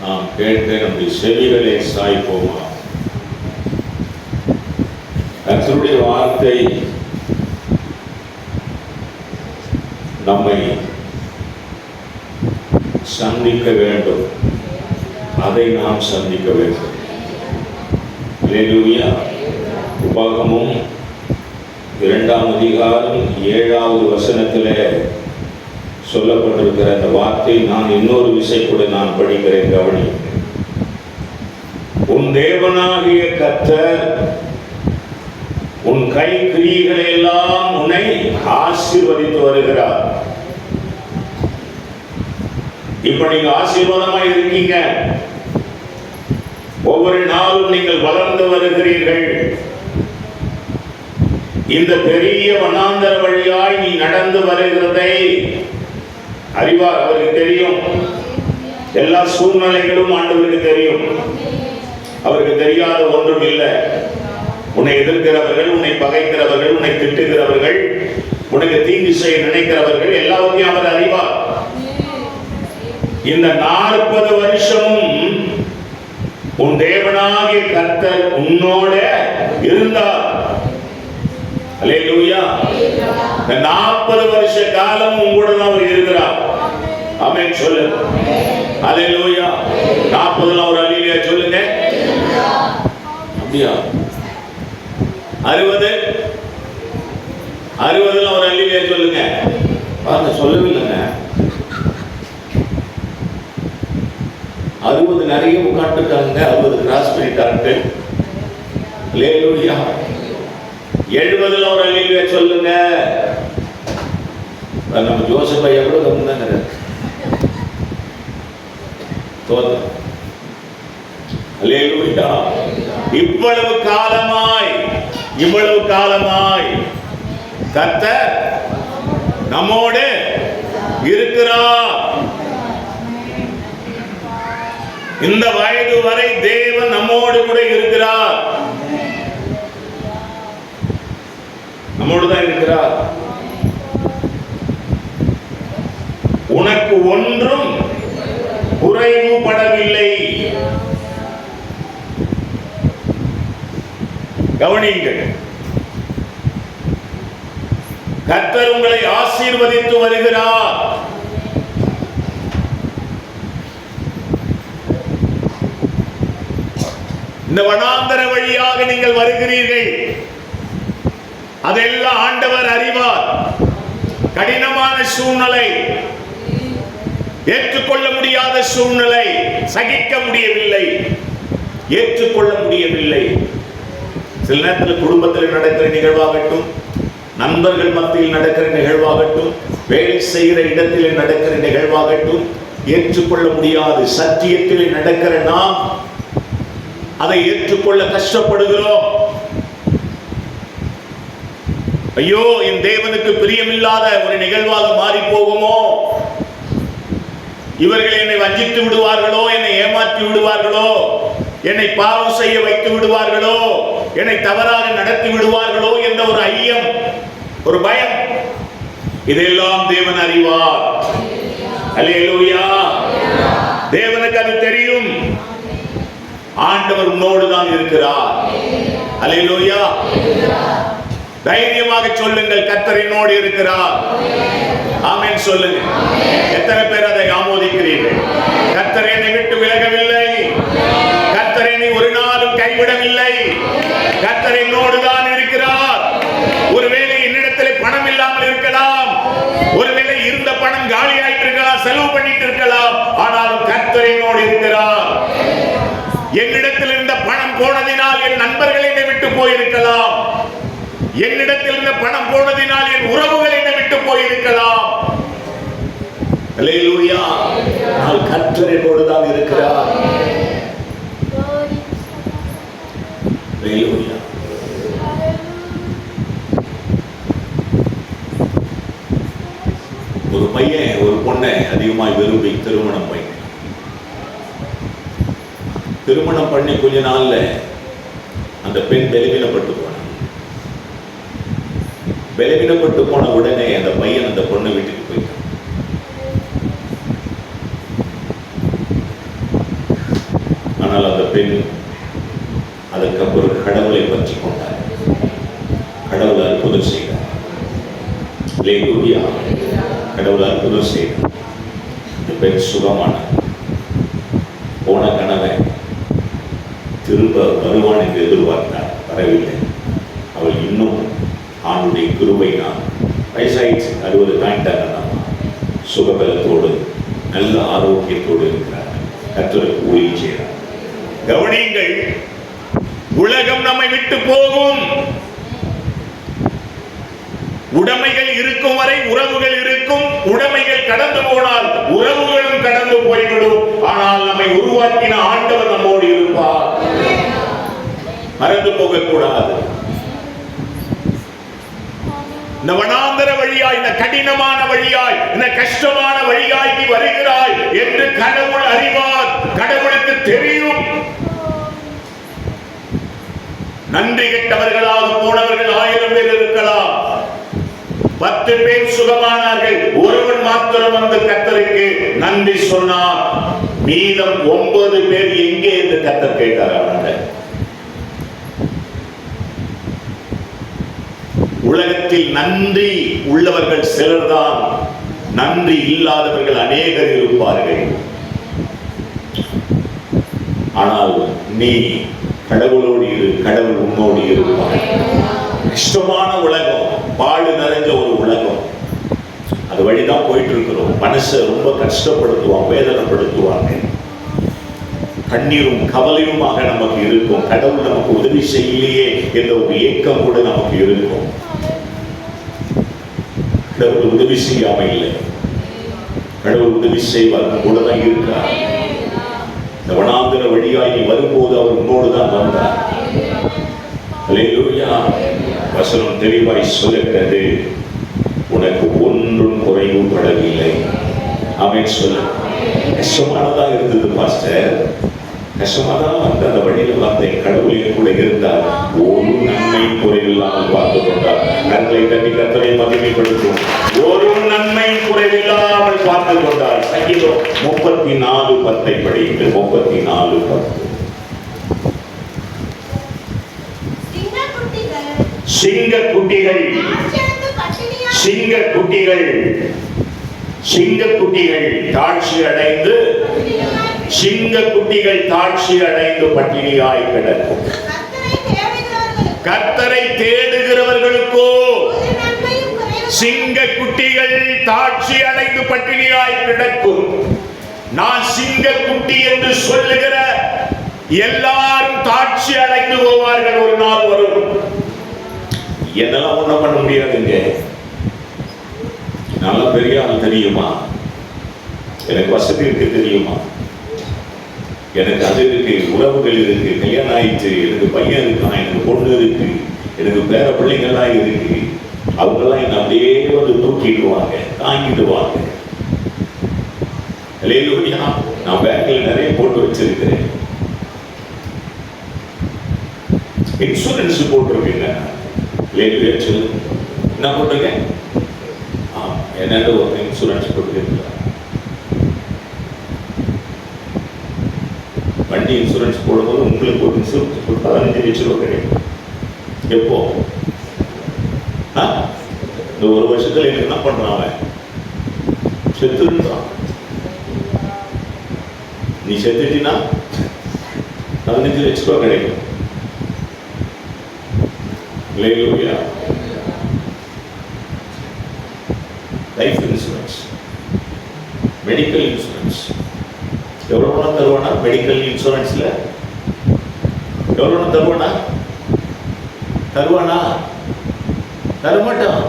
நாம் கேட்க நம்முடைய செவிகளை சாய்ப்போமா? கர்த்தருடைய வார்த்தை நம்மை சந்திக்க வேண்டும், அதை நாம் சந்திக்க வேண்டும். அல்லேலூயா. உபாகமம் 2ஆம் அதிகாரம் 7வது வசனத்திலே சொல்லப்பட்டிருக்கிற அந்த வார்த்தை நான் இன்னொரு விசை கூட நான் படிக்கிறேன், கவனி. உன் தேவனாகிய கர்த்தர் உன் கை கிரியைகளை எல்லாம் உன்னை ஆசீர்வதித்து வருகிறார். இப்ப நீங்க ஆசீர்வாதமாய் இருக்கீங்க. ஒவ்வொரு நாளும் நீங்கள் வளர்ந்து வருகிறீர்கள். இந்த பெரிய வனாந்தர வழியாய் நீ நடந்து வருகிறதை அறிவார். அவருக்கு தெரியும். எல்லா சூழ்நிலைகளும் ஆண்டவருக்கு தெரியும். அவருக்கு தெரியாத ஒன்றும் இல்லை. உன்னை எதிர்க்கிறவர்கள், உன்னை பகைக்கிறவர்கள், உன்னை திட்டுகிறவர்கள், உனக்கு தீங்கு செய்ய நினைக்கிறவர்கள் எல்லாத்தையும் அவர் அறிவார். இந்த 40 வருஷமும் உன் தேவனாகிய கர்த்தர் உன்னோட இருந்தார். அல்லேலூயா. இந்த 40 வருஷ காலம் உங்களோட தான் அவர் இருக்கிறார். ஆமென் சொல்லு. அல்லேலூயா. 40ல ஒரு அல்லேலூயா சொல்லுங்க. அப்படியா? 60ல ஒரு அல்லேலூயா சொல்லுங்க. பாருங்க, சொல்லவில்லைங்க. 60 நிறைய உட்காந்துட்டாங்க, 60 கிராஸ் பண்ணிட்டாங்க. அல்லேலூயா. 70ல ஒரு அல்லேலூயா சொல்லுங்க. நம்ம ஜோசப் ஐயா கூட கம்முதாங்க. அல்லேலூயா. இவ்வளவு காலமாய் கர்த்தர் நம்மோடு இருக்கிறார். இந்த வயது வரை தேவன் நம்மோடு கூட இருக்கிறார். நம்மோடு தான் இருக்கிறார். உனக்கு ஒன்றும் குறைவுபடவில்லை. கவனியுங்கள். கர்த்தர் உங்களை ஆசீர்வதித்து வருகிறார். இந்த வனாந்தர வழியாக நீங்கள் வருகிறீர்கள். அதெல்லாம் ஆண்டவர் அறிவார். கடினமான சூழ்நிலை, ஏற்றுக்கொள்ள முடியாத சூழ்நிலை, சகிக்க முடியவில்லை, ஏற்றுக்கொள்ள முடியவில்லை. சில நேரத்தில் குடும்பத்தில் நடக்கிற நிகழ்வாகட்டும், நண்பர்கள் மத்தியில் நடக்கிற நிகழ்வாகட்டும், வேலை செய்கிற இடத்தில் நடக்கிற நிகழ்வாகட்டும், ஏற்றுக்கொள்ள முடியாது. சத்தியத்தில் நடக்கிற நாம் அதை ஏற்றுக்கொள்ள கஷ்டப்படுகிறோம். ஐயோ, என் தேவனுக்கு பிரியமில்லாத ஒரு நிகழ்வாக மாறி போகுமோ, இவர்கள் என்னை வஞ்சித்து விடுவார்களோ, என்னை ஏமாற்றி விடுவார்களோ, என்னை பாவம் செய்ய வைத்து விடுவார்களோ, என்னை தவறாக நடத்தி விடுவார்களோ என்ற ஒரு ஐயம், ஒரு பயம், இதெல்லாம் தேவன் அறிவார். அல்லேலூயா. தேவனுக்கு அது தெரியும். ஆண்டவர் உன்னோடு தான் இருக்கிறார். அல்லேலூயா. தைரியமாக சொல்லுங்கள், கர்த்தர் என்னோடு இருக்கிறார். ஆமென் சொல்லுங்க. எத்தனை பேர் அதை ஆமோதிக்கிறீர்கள்? கர்த்தர் என்னை விட்டு விலகவில்லை. கர்த்தர் என்னை ஒரு நாளும் கைவிடவில்லை. கர்த்தர் என்னோடு தான் இருக்கிறார். ஒருவேளை என்னிடத்தில் பணம் இல்லாமல் இருக்கலாம், ஒருவேளை இருந்த பணம் காலியாயிட்டு இருக்கலாம், செலவு பண்ணிட்டு இருக்கலாம், ஆனாலும் கர்த்தர் என்னோடு இருக்கிறார். என்னிடத்தில் இருந்த பணம் போனதினால் என் நண்பர்கள் என்னை விட்டு போயிருக்கலாம். என்னிடத்தில் இருந்த பணம் போனதினால் என் உறவுகள் என்னை விட்டு போயிருக்கலாம். அல்லேலூயா. கர்த்தர் என்னோடு தான் இருக்கிறார். அல்லேலூயா. ஒரு பையன் ஒரு பொண்ணை அதிகமாய் விரும்பி திருமணம் பண்ணி, திருமணம் பண்ணி கொஞ்ச நாள்ல அந்த பெண் பலவீனப்பட்டு போனான். பலவீனப்பட்டு போன உடனே அந்த பையன் அந்த பொண்ணு வீட்டுக்கு போயிட்டான். பெண் அதுக்கப்புறம் கடவுளை பற்றி கொண்டார். கடவுள் அற்புதம் செய்தார். கடவுள் அற்புதம் செய்தார். இந்த பெண் சுகமான போன கணவன் திரும்ப வருவான் என்று எதிர்பார்த்தார், வரவில்லை. அவள் இன்னும் ஆணுடைய கிருபையினால் வயசாயிடுச்சு, 60 தாண்டிட்டாங்க, சுகபலத்தோடு நல்ல ஆரோக்கியத்தோடு இருக்கிறார். கர்த்தருக்கு ஊழியம் செய்கிறார். கவனியுங்கள், உலகம் நம்மை விட்டு போகும். உடைமைகள் இருக்கும் வரை உறவுகள் இருக்கும். உடைமைகள் கடந்து போனால் உறவுகளும் கடந்து போய்விடும். ஆனால் நம்மை உருவாக்கின ஆண்டவர் நம்மோடு இருப்பார். மறந்து போக கூடாது. இந்த வனாந்தர வழியாய், இந்த கடினமான வழியாய், இந்த கஷ்டமான வழியாய் நீ வருகிறாய் என்று கடவுள் அறிவார். கடவுளுக்கு தெரியும். நன்றி கெட்டவர்களாக போனவர்கள் 1000 பேர் இருக்கலாம். 10 பேர் சுகமானார்கள். ஒருவன் மாத்திரம் வந்து கர்த்தருக்கு நன்றி சொன்னார். மீதம் 9 பேர் எங்கே என்று கர்த்தர் கேட்டார். உலகத்தில் நன்றி உள்ளவர்கள் சிலர்தான், நன்றி இல்லாதவர்கள் அநேகர் இருப்பார்கள். ஆனால் நீ கடவுளோடு இரு, கடவுள் உன்னோடு இருப்பார். கஷ்டமான உலகம், பாடு நிறைஞ்ச ஒரு உலகம், அது வழிதான் போயிட்டு இருக்கிறோம். மனசை ரொம்ப கஷ்டப்படுத்துவாங்க, வேதனைப்படுத்துவாங்க. கண்ணீரும் கவலையுமாக நமக்கு இருக்கும். கடவுள் நமக்கு உதவி செய்யலையே என்ற ஒரு ஏக்கம் கூட நமக்கு இருக்கும். கடவுள் உதவி செய்யாம இல்லை, கடவுள் உதவி செய்வார், கூட தான் இருக்கிறார். இந்த வனாந்தர வழியாய் நீ வரும்போது அவர் உன்னோடு தான் வந்தார். அல்லேலூயா. வசனம் தெளிவாய் சொல்லுகிறது, உனக்கு ஒன்றும் குறைவும் படவில்லை. ஆமென் சொல்லு. கஷ்டமானதாக இருந்தது பாஸ்டர், கஷ்டமாதான் வந்த அந்த வழியில் வந்த கடவுளில் கூட இருந்தார். ஒரு நன்மை குறைவில்லாமல் பார்த்து கொண்டார். கண்களை தட்டி கர்த்தரை மகிமைப்படுத்தும். ஒரு நன்மை குறைவில்லாமல் பார்த்து கொண்டார். சங்கீதம் 34:10 படியுங்கள். 34:10. சிங்கக்குட்டிகள் தாட்சி அடைந்து பட்டினியாய் கிடக்கும். கர்த்தரை தேடுகிறவர்களுக்கோ சிங்கக்குட்டிகள் தாட்சி அடைந்து பட்டினியாய் கிடக்கும். நான் சிங்கக்குட்டி என்று சொல்லுகிற எல்லாரும் தாட்சி அடைந்து போவார்கள். ஒரு நாள் வரும். என்னெல்லாம் ஒன்றும் பண்ண முடியாதுங்க. நல்லா பெரிய ஆள் தெரியுமா, எனக்கு வசதி இருக்கு தெரியுமா, எனக்கு அது இருக்கு, உறவுகள் இருக்கு, கல்யாணம் ஆயிடுச்சு, எனக்கு பையன் இருக்கான், எனக்கு பொண்ணு இருக்கு, எனக்கு பேர பிள்ளைங்கள்லாம் இருக்கு, அவங்கெல்லாம் என்ன அப்படியே வந்து தூக்கிடுவாங்க, தாங்கிடுவாங்க. அல்லேலூயா. நான் பேங்க்ல நிறைய போட்டு வச்சிருக்கிறேன். இன்சூரன்ஸ் போட்டிருக்கீங்க. அல்லேலூயா சொல்லு. என்ன போட்டிருக்கேன்? என்னென்ன ஒரு இன்சூரன்ஸ் போட்டுருக்கீங்க. வண்டி இன்சூரன்ஸ் போடும்போது உங்களுக்கு ஒரு இன்சூரன்ஸ் போட்டு 15 லட்சம் ரூபாய் கிடைக்கும். எப்போ? இந்த ஒரு வருஷத்துல எனக்கு என்ன பண்றான், செத்துருந்தான். நீ செத்துட்டினா 15 லட்சம் ரூபாய் கிடைக்கும். அல்லேலூயா. லைஃப் இன்சூரன்ஸ், மெடிக்கல் இன்சூரன்ஸ் எவ்வளோ தருவானா? மெடிக்கல் இன்சூரன்ஸ்ல எவ்வளோ தருவானா? தரமாட்டான்.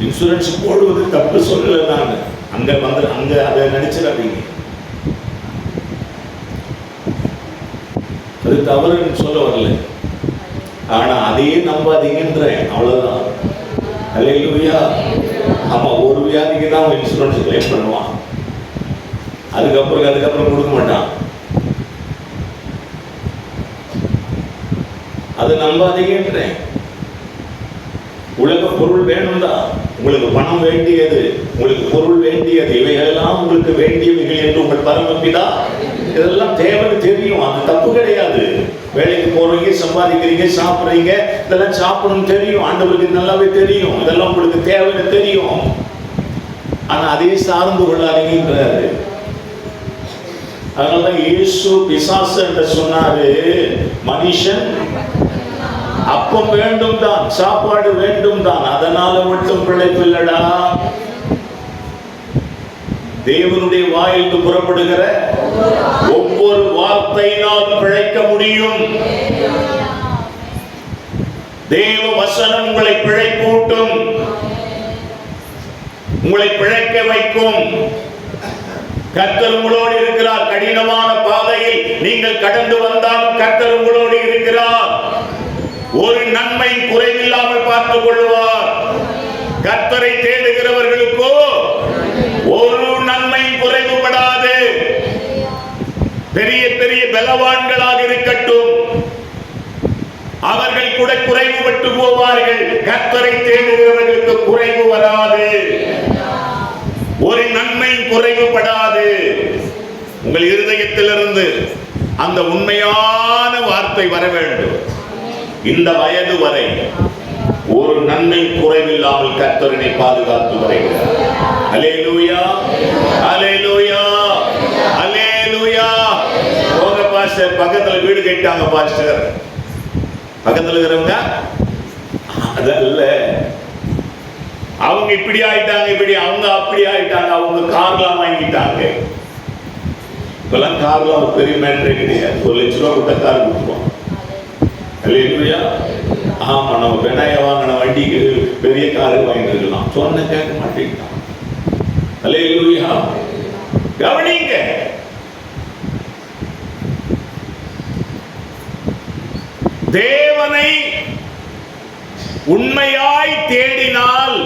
இன்சூரன்ஸ் போடுவது தப்பு சொல்லல. நான் அங்க அதை நினைச்சிடாதீங்க, அது தவறுன்னு சொல்ல வரல. ஆனா அதையே நம்பாதீங்கன்றேன், அவ்வளவுதான். அல்லேலூயா. ஆமா, ஒரு வியாதிக்கு தான் அவன் இன்சூரன்ஸ் கிளைம் பண்ணுவான். அதுக்கப்புறம் கொடுக்க மாட்டான். அதை நம்பாதீங்கன்றேன். உலக பொருள் வேணும் தான். உங்களுக்கு பணம் வேண்டியது, உங்களுக்கு பொருள் வேண்டியது, இவைகளெல்லாம் உங்களுக்கு வேண்டியவைகள் என்று உங்கள் பரமபிதா இதெல்லாம் தேவைன்னு தெரியும், அது தப்பு கிடையாது. வேலைக்கு போறீங்க, சம்பாதிக்கிறீங்க, சாப்பிடுறீங்க, இதெல்லாம் சாப்பிடணும்னு தெரியும், ஆண்டவருக்கு நல்லாவே தெரியும், இதெல்லாம் உங்களுக்கு தேவைன்னு தெரியும். ஆனா அதே சார்ந்து கொள்ளாதீங்கன்றாரு. அதனாலதான் இயேசு பிசாசு என்று சொன்னாரு, மனுஷன் அப்பம் வேண்டும் தான், சாப்பாடு வேண்டும் தான், அதனால மட்டும் பிழைப்பில்லடா. தேவனுடைய வாயிலிருந்து புறப்படுகிற ஒவ்வொரு வார்த்தையினால் பிழைக்க முடியும். தேவ வசனம் உங்களை பிழைப்பூட்டும், உங்களை பிழைக்க வைக்கும். கர்த்தர் உங்களோடு இருக்கிறார். கடினமான பாதையில் நீங்கள் கடந்து வந்தாலும் கர்த்தர் உங்களோடு இருக்கிறார். ஒரு நன்மை குறைவில்லாமல் பார்த்துக் கொள்வார். கர்த்தரை தேடுகிறவர்களுக்கோ ஒரு நன்மை குறைவுபடாது. பெரிய பெரிய பலவான்களாக இருக்கட்டும், அவர்கள் கூட குறைவுபட்டு போவார்கள். கர்த்தரை தேடுகிறவர்களுக்கு குறைவு வராது, ஒரு நன்மை குறைவுபடாது. உங்கள் இருதயத்திலிருந்து அந்த உண்மையான வார்த்தை வர வேண்டும். இந்த வயது வரை ஒரு நன்மை குறைவில்லாமல் கர்த்தரை பாதுகாத்து வருகிறார். அல்லேலூயா, அல்லேலூயா, அல்லேலூயா. போங்க பாஸ்டர், பக்கத்துல வீடு கட்டிட்டாங்க பாஸ்டர். பக்கத்துல இருக்கிறவங்க அதல்ல, அவங்க இப்படி ஆயிட்டாங்க, இப்படி அவங்க அப்படி ஆயிட்டாங்க, அவங்க கார்லாம் வாங்கிட்டாங்க. இப்பெல்லாம் கார்லாம் ஒரு பெரிய மேட்டரே கிடையாது. 1 லட்சம் ரூபாய் கொடுத்த கார் கொடுத்துருவோம். அல்லேலூயா. ஆமா, நம்ம பெனாய வாங்கின வண்டிக்கு பெரிய காரு வாங்கிட்டு இருக்கலாம், சொன்ன கேட்க மாட்டேங்கிறான். அல்லேலூயா. கவனிங்க, தேவனை உண்மையாய் தேடினால்,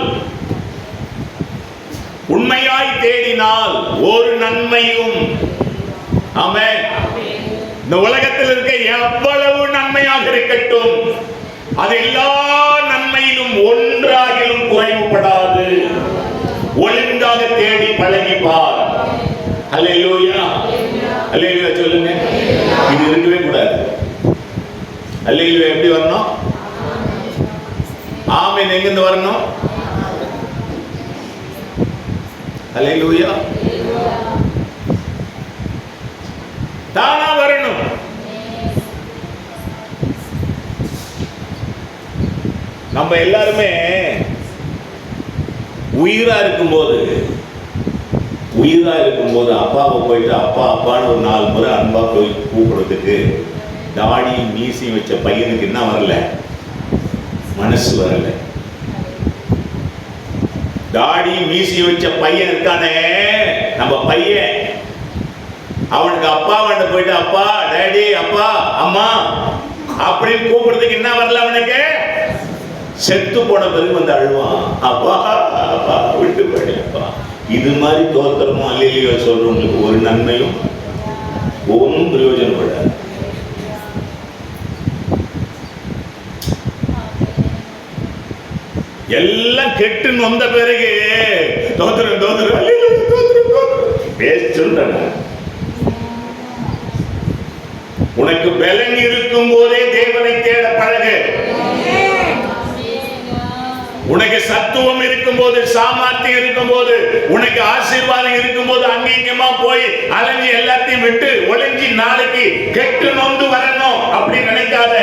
உண்மையாய் தேடினால் ஒரு நன்மையும், ஆமென், இந்த உலகத்தில் இருக்க எவ்வளவு நன்மையாக இருக்கட்டும், அது எல்லா நன்மையிலும் ஒன்றாகிலும் குறைவுபடாது. ஒழுங்காக தேடி பழகிப்பார். அல்லேலூயா, அல்லேலூயா சொல்லுங்க. இது இருக்கவே கூடாது. அல்லேலூயா எப்படி வரணும்? ஆமென் எங்கிருந்து வரணும்? அல்லேலூயா தானா வரணும். நம்ம எல்லாருமே உயிரா இருக்கும்போது அப்பாவை போயிட்டு அப்பா அப்பான்னு ஒரு 4 முறை அன்பா போய் கூப்பிடுறதுக்கு தாடி மீசி வச்ச பையனுக்கு என்ன வரல? மனசு வரல. தாடி மீசி வச்ச பையன் இருக்கானே, நம்ம பையன், அவனுக்கு அப்பா வந்து போயிட்டு அப்பா, டேடி, அப்பா, அம்மா அப்படின்னு கூப்பிடுறதுக்கு என்ன வரல அவனுக்கு? செத்து போன பிறகு வந்து அழுவான், அப்பா அப்பா விட்டு போயிடுப்பா. இது மாதிரி தோத்திரமும் அல்லேலூயா சொல்றவங்களுக்கு ஒரு நன்மையும் ஒன்றும் பிரயோஜனப்படாது. எல்லாம் கெட்டுன்னு வந்த பிறகு தோத்திரம் தோத்திரம் பேசுற. உனக்கு பலன் இருக்கும் போதே தேவனை தேட பழகு. உனக்கு சத்துவம் இருக்கும் போது, சாமர்த்தியம் இருக்கும் போது, உனக்கு ஆசீர்வாதம் இருக்கும் போது அங்கேயுமா போய் அலைஞ்சி எல்லாத்தையும் விட்டு ஒளிஞ்சி நாளைக்கு கெட்டு நொந்து வரணும் அப்படி நினைக்காத.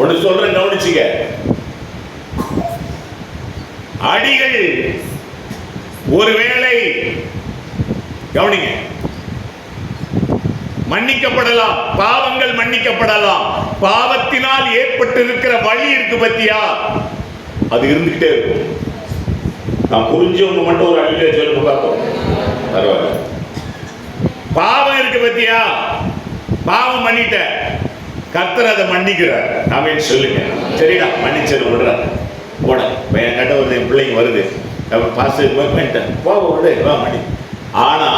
ஒன்று சொல்றேன், கவனிச்சுக்க. அடிகள் ஒருவேளை கவனிங்க மன்னிக்கப்படலாம், பாவங்கள் மன்னிக்கப்படலாம். பாவத்தினால் ஏற்பட்டிருக்கிற வலி இருக்கு பத்தியா, அது இருந்துகிட்டே இருக்கும். நான் புரிஞ்சவங்க மட்டும் ஒரு அழில சொல்லுங்க பார்ப்போம். பரவாயில்ல. பாவம் இருக்கு பத்தியா, பாவம் பண்ணிட்ட, கர்த்தர் அதை மன்னிக்கிறார். ஆமென் சொல்லுங்க. சரிடா, மன்னிச்சது விடுறார். போட என் கட்ட வருது, என் பிள்ளைங்க வருது, பாஸ்டர் பண்ணிட்டேன், வா மணி. ஆனா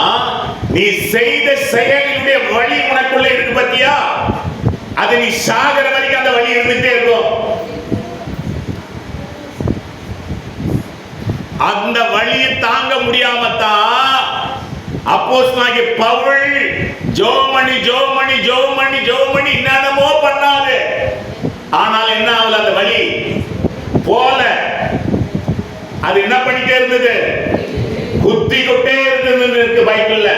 நீ செய்த செயலினுடைய வழி உனக்குள்ள இருக்கு பத்தியா, அது நீ சாகர வரைக்கும் அந்த வழி இருந்துட்டே இருக்கும். அந்த வழியை தாங்க முடியாம தான் அப்போஸ்தலனாகிய பவுல் ஜோமணி என்னென்னமோ பண்ணாரு. ஆனால் என்ன ஆகல, அந்த வலி போல. அது என்ன பண்ணிட்டே இருந்தது? குத்தி கொண்டே இருந்தது பைபிள்ல.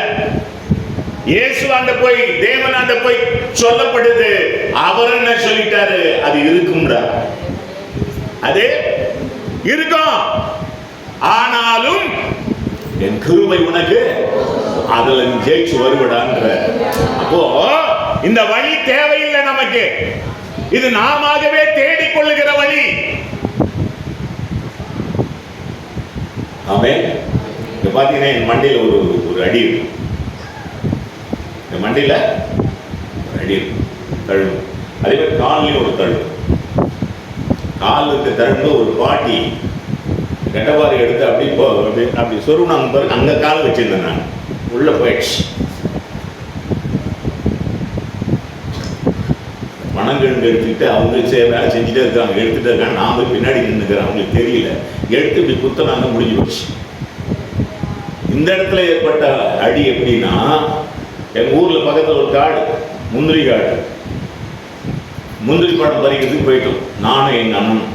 இயேசு அந்த போய், தேவன் அந்த போய் சொல்லப்படுது. அவர் என்ன சொல்லிட்டாரு? அது இருக்கும்டா, அது இருக்கும். ஆனாலும் என் கிருபை உனக்கு, அதுல நீ ஜெயிச்சு வருவடான்ற. அப்போ இந்த வழி தேவையில்லை நமக்கு. இது நாமவே தேடிக்கொள்ளுகிற வழி. ஆமென். இங்க பாத்தீங்கன்னா என் மண்டையில ஒரு அடி இருக்கு. இந்த மண்டையில ஒரு அடி இருக்கு, தழுவு. அதே மாதிரி காலிலையும் ஒரு தழுவு. காலுக்கு தழுவு ஒரு பாட்டி கெட்டவாறு எடுத்து அப்படி சொருனாங்க பாருங்க. அங்க காலை வச்சிருந்தேன் நான், உள்ள போயிடுச்சு. மனங்கண்டு எடுத்துக்கிட்டு அவங்க வேலை செஞ்சுட்டே இருக்காங்க, எடுத்துட்டு இருக்காங்க. நான் போய் பின்னாடி நின்றுக்கிறேன், அவங்களுக்கு தெரியல. எடுத்து இப்படி குத்தனாங்க, முடிஞ்சு போச்சு. இந்த இடத்துல ஏற்பட்ட அடி எப்படின்னா, எங்க ஊர்ல பக்கத்துல ஒரு காடு, முந்திரி காடு. முந்திரி பழம் பறிக்கிறதுக்கு போயிட்டோம், நானும் எங்க அண்ணனும்.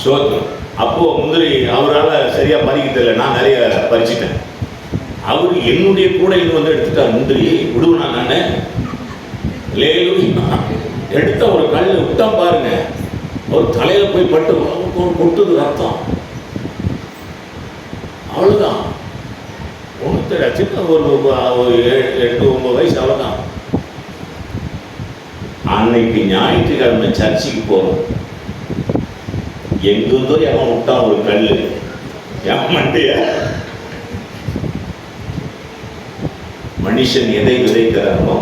சோத்திரம். அப்போ முந்திரி அவரால் சரியா பறிக்க தெரியல, நான் நிறைய பறிச்சிட்டேன். அவரு என்னுடைய கூட இருந்து வந்து எடுத்துட்டார் முந்திரி. விடுவேனா நானு? எடுத்த ஒரு கல் விட்டான் பாருங்க, ஒரு தலையில போய் பட்டு கொட்டுது ரத்தம். அவ்வளவுதான். ஒன்று சின்ன ஒரு 8-9 வயசு, அவ்வளவுதான். அன்னைக்கு ஞாயிற்றுக்கிழமை சர்ச்சுக்கு போறோம். எங்கிருந்தோ எவன் விட்டான் ஒரு கல்லு என் மண்டைய. மனுஷன் எதை விதைக்கிறானோ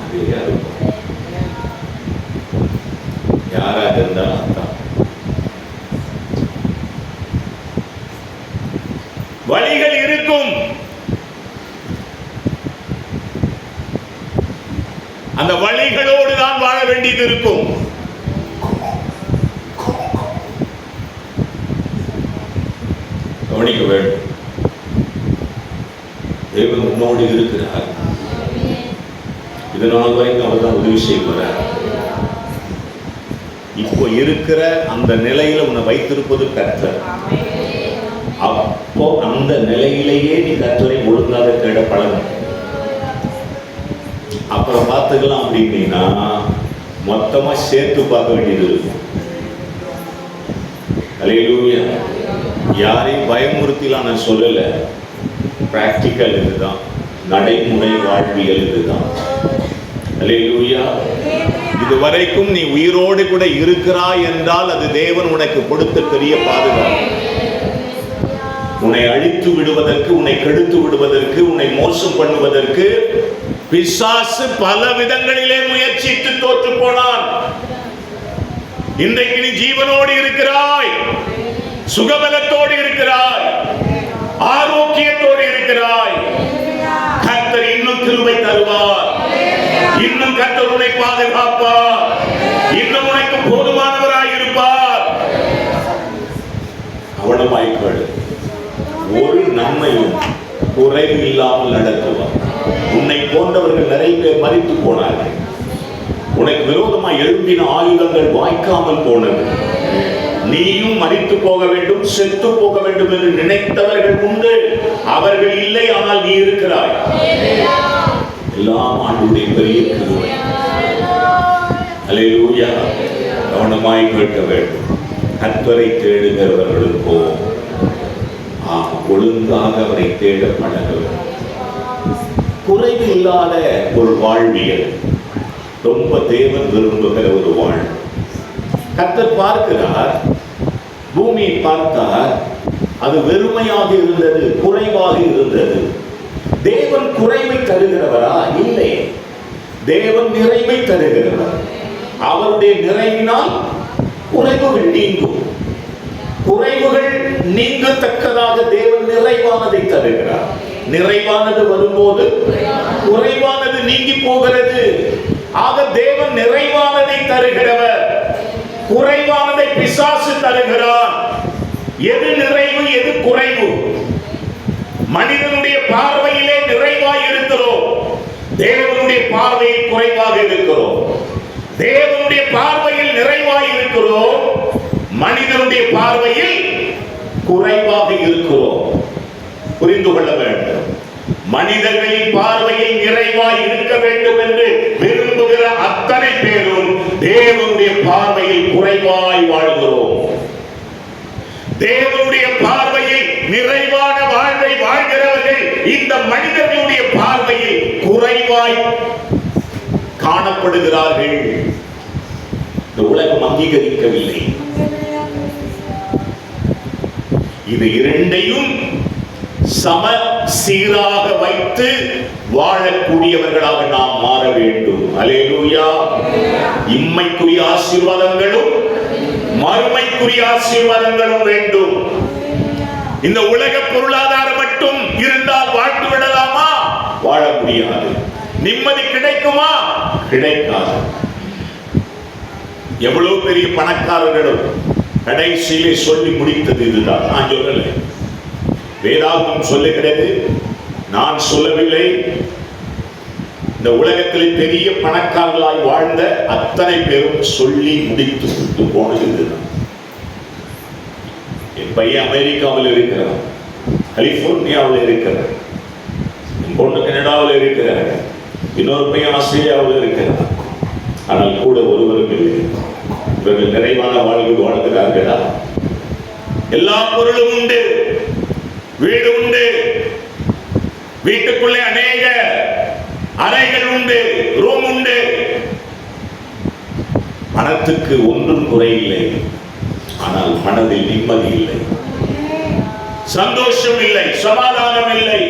அதே அறுப்பான். யாராக இருந்தாலும் அதான். வழிகள் இருக்கும். அந்த வழிகளோடு தான் வாழ வேண்டியது இருக்கும். கவனிக்க வேண்டும். தேவன் உன்னோடு இருக்கிறார். இதனால் வரைக்கும் அவர் தான் உதவி செய்வார். இப்போ இருக்கிற அந்த நிலையில உன்னை வைத்திருப்பது கர்த்தர். அப்போ அந்த நிலையிலேயே நீ கர்த்தரை ஒழுங்காக தேட பழகும். அப்புறம் பார்த்துக்கலாம் அப்படின்னா மொத்தமா சேர்த்து பார்க்க வேண்டியது இருக்கும். அல்லேலூயா. யாரையும் பயமுறுத்திலாம் நான் சொல்லல. பிராக்டிக்கல் இதுதான், நடைமுறை வாழ்வியல் இதுதான். அல்லேலூயா. இதுவரைக்கும் நீ உயிரோடு கூட இருக்கிறாய் என்றால் அது தேவன் உனக்கு கொடுத்த பெரிய பாதுகாப்பு. உன்னை அழித்து விடுவதற்கு, உன்னை கெடுத்து விடுவதற்கு, உன்னை மோசம் பண்ணுவதற்கு பிசாசு பல விதங்களிலே முயற்சித்து தோற்று போனான். இன்றைக்கு நீ ஜீவனோடு இருக்கிறாய், சுகபலத்தோடு இருக்கிறாய், ஆரோக்கியத்தோடு இருக்கிறாய். கர்த்தர் இன்னும் கிருபை தருவார். இன்னும் கர்த்தர் உன்னை பாதுகாப்பார். இன்னும் உனக்கு போதுமானவராய் இருப்பார். கவனமாய்க்கொள். ஒரு நன்மையும் குறைவு இல்லாமல் நடத்துவார். உன்னை போன்றவர்கள் நிறைய பேர் மரித்து போனார்கள். உனக்கு விரோதமாக எழும்பின ஆயுதங்கள் வாய்க்காமல் போனது. நீயும் மரித்து போக வேண்டும், செத்து போக வேண்டும் என்று நினைத்தவர்கள் உண்டு. அவர்கள் இல்லை, ஆனால் நீ இருக்கிறாய். எல்லாம் ஆண்டவருடைய பெரிய கிருபை. அல்லேலூயா. கவனமாய் கேட்க வேண்டும். கர்த்தரை தேடுகிறவர்களுக்கோ ஒழுங்காக அவரை தேட பழக வேண்டும். குறைவு இல்லாத ஒரு வாழ்வியல் ரொம்ப தேவன் விரும்புகிற ஒரு வாழ்வு. கர்த்தர் பார்க்கிறார், பூமியை பார்த்தார், அது வெறுமையாக இருந்தது, குறைவாக இருந்தது. தேவன் குறைவை தருகிறவரா? இல்லை, தேவன் நிறைவை தருகிறவர். அவருடைய நிறைவினால் குறைவுகள் நீங்கும். குறைவுகள் நீங்கத்தக்கதாக தேவன் நிறைவானதை தருகிறார். நிறைவானது வரும்போது குறைவானது நீங்கி போகிறது. ஆக தேவன் நிறைவானதை தருகிறவர், குறைவானதை பிசாசு தருகிறார். எது நிறைவு, எது குறைவு? மனிதனுடைய பார்வையிலே நிறைவாய் இருக்கிறோம், தேவனுடைய பார்வையில் குறைவாக இருக்கிறோம். தேவனுடைய பார்வையில் நிறைவாய் இருக்கிறோம், மனிதனுடைய பார்வையில் குறைவாக இருக்கிறோம். புரிந்து கொள்ள வேண்டும். மனிதர்களின் பார்வையில் நிறைவாய் இருக்க வேண்டும் என்று விரும்புகிற அத்தனை பேரும் தேவனுடைய பார்வையில் குறைவாய் வாழ்கிறோம். தேவனுடைய பார்வையில் நிறைவான வாழ்வை வாழ்கிறவர்கள் இந்த மனிதர்களுடைய பார்வையில் குறைவாய் காணப்படுகிறார்கள். இந்த உலகம் அங்கீகரிக்கவில்லை. இது இரண்டையும் சம சீராக வைத்து வாழக்கூடியவர்களாக நாம் மாற வேண்டும். அல்லேலூயா. இம்மைக்குரிய ஆசீர்வாதங்களும் மறுமைக்குரிய ஆசீர்வாதங்களும் வேண்டும். இந்த உலக பொருளாதாரம் மட்டும் இருந்தால் வாழ்ந்து விடலாமா? வாழ முடியாது. நிம்மதி கிடைக்குமா? கிடைக்காது. எவ்வளவு பெரிய பணக்காரர்களும் கடைசியிலே சொல்லி முடித்தது இதுதான். நான் சொல்லலை, வேதாகமம் சொல்லுகிறது, நான் சொல்லவில்லை. இந்த உலகத்தில் பெரிய பணக்காரர்களாய் வாழ்ந்த அத்தனை பேரும் சொல்லி முடித்து விட்டு போனது இதுதான். என் பையன் அமெரிக்காவில் இருக்கிறார், கலிபோர்னியாவில் இருக்கிறார், என் பொண்ணு கனடாவில் இருக்கிறார், இன்னொரு பையன் ஆஸ்திரேலியாவில் இருக்கிறார். ஆனால் கூட ஒருவரும் இல்லை. இவர்கள் நிறைவான வாழ்வு வாழ்கிறார்களா? எல்லா பொருளும் உண்டு, வீடு உண்டு, வீட்டுக்குள்ளே அநேக அறைகள் உண்டு, ரூம் உண்டு. பணத்துக்கு ஒன்றும் குறையில்லை, ஆனால் மனதில் நிம்மதி இல்லை, சந்தோஷம் இல்லை, சமாதானம் இல்லை.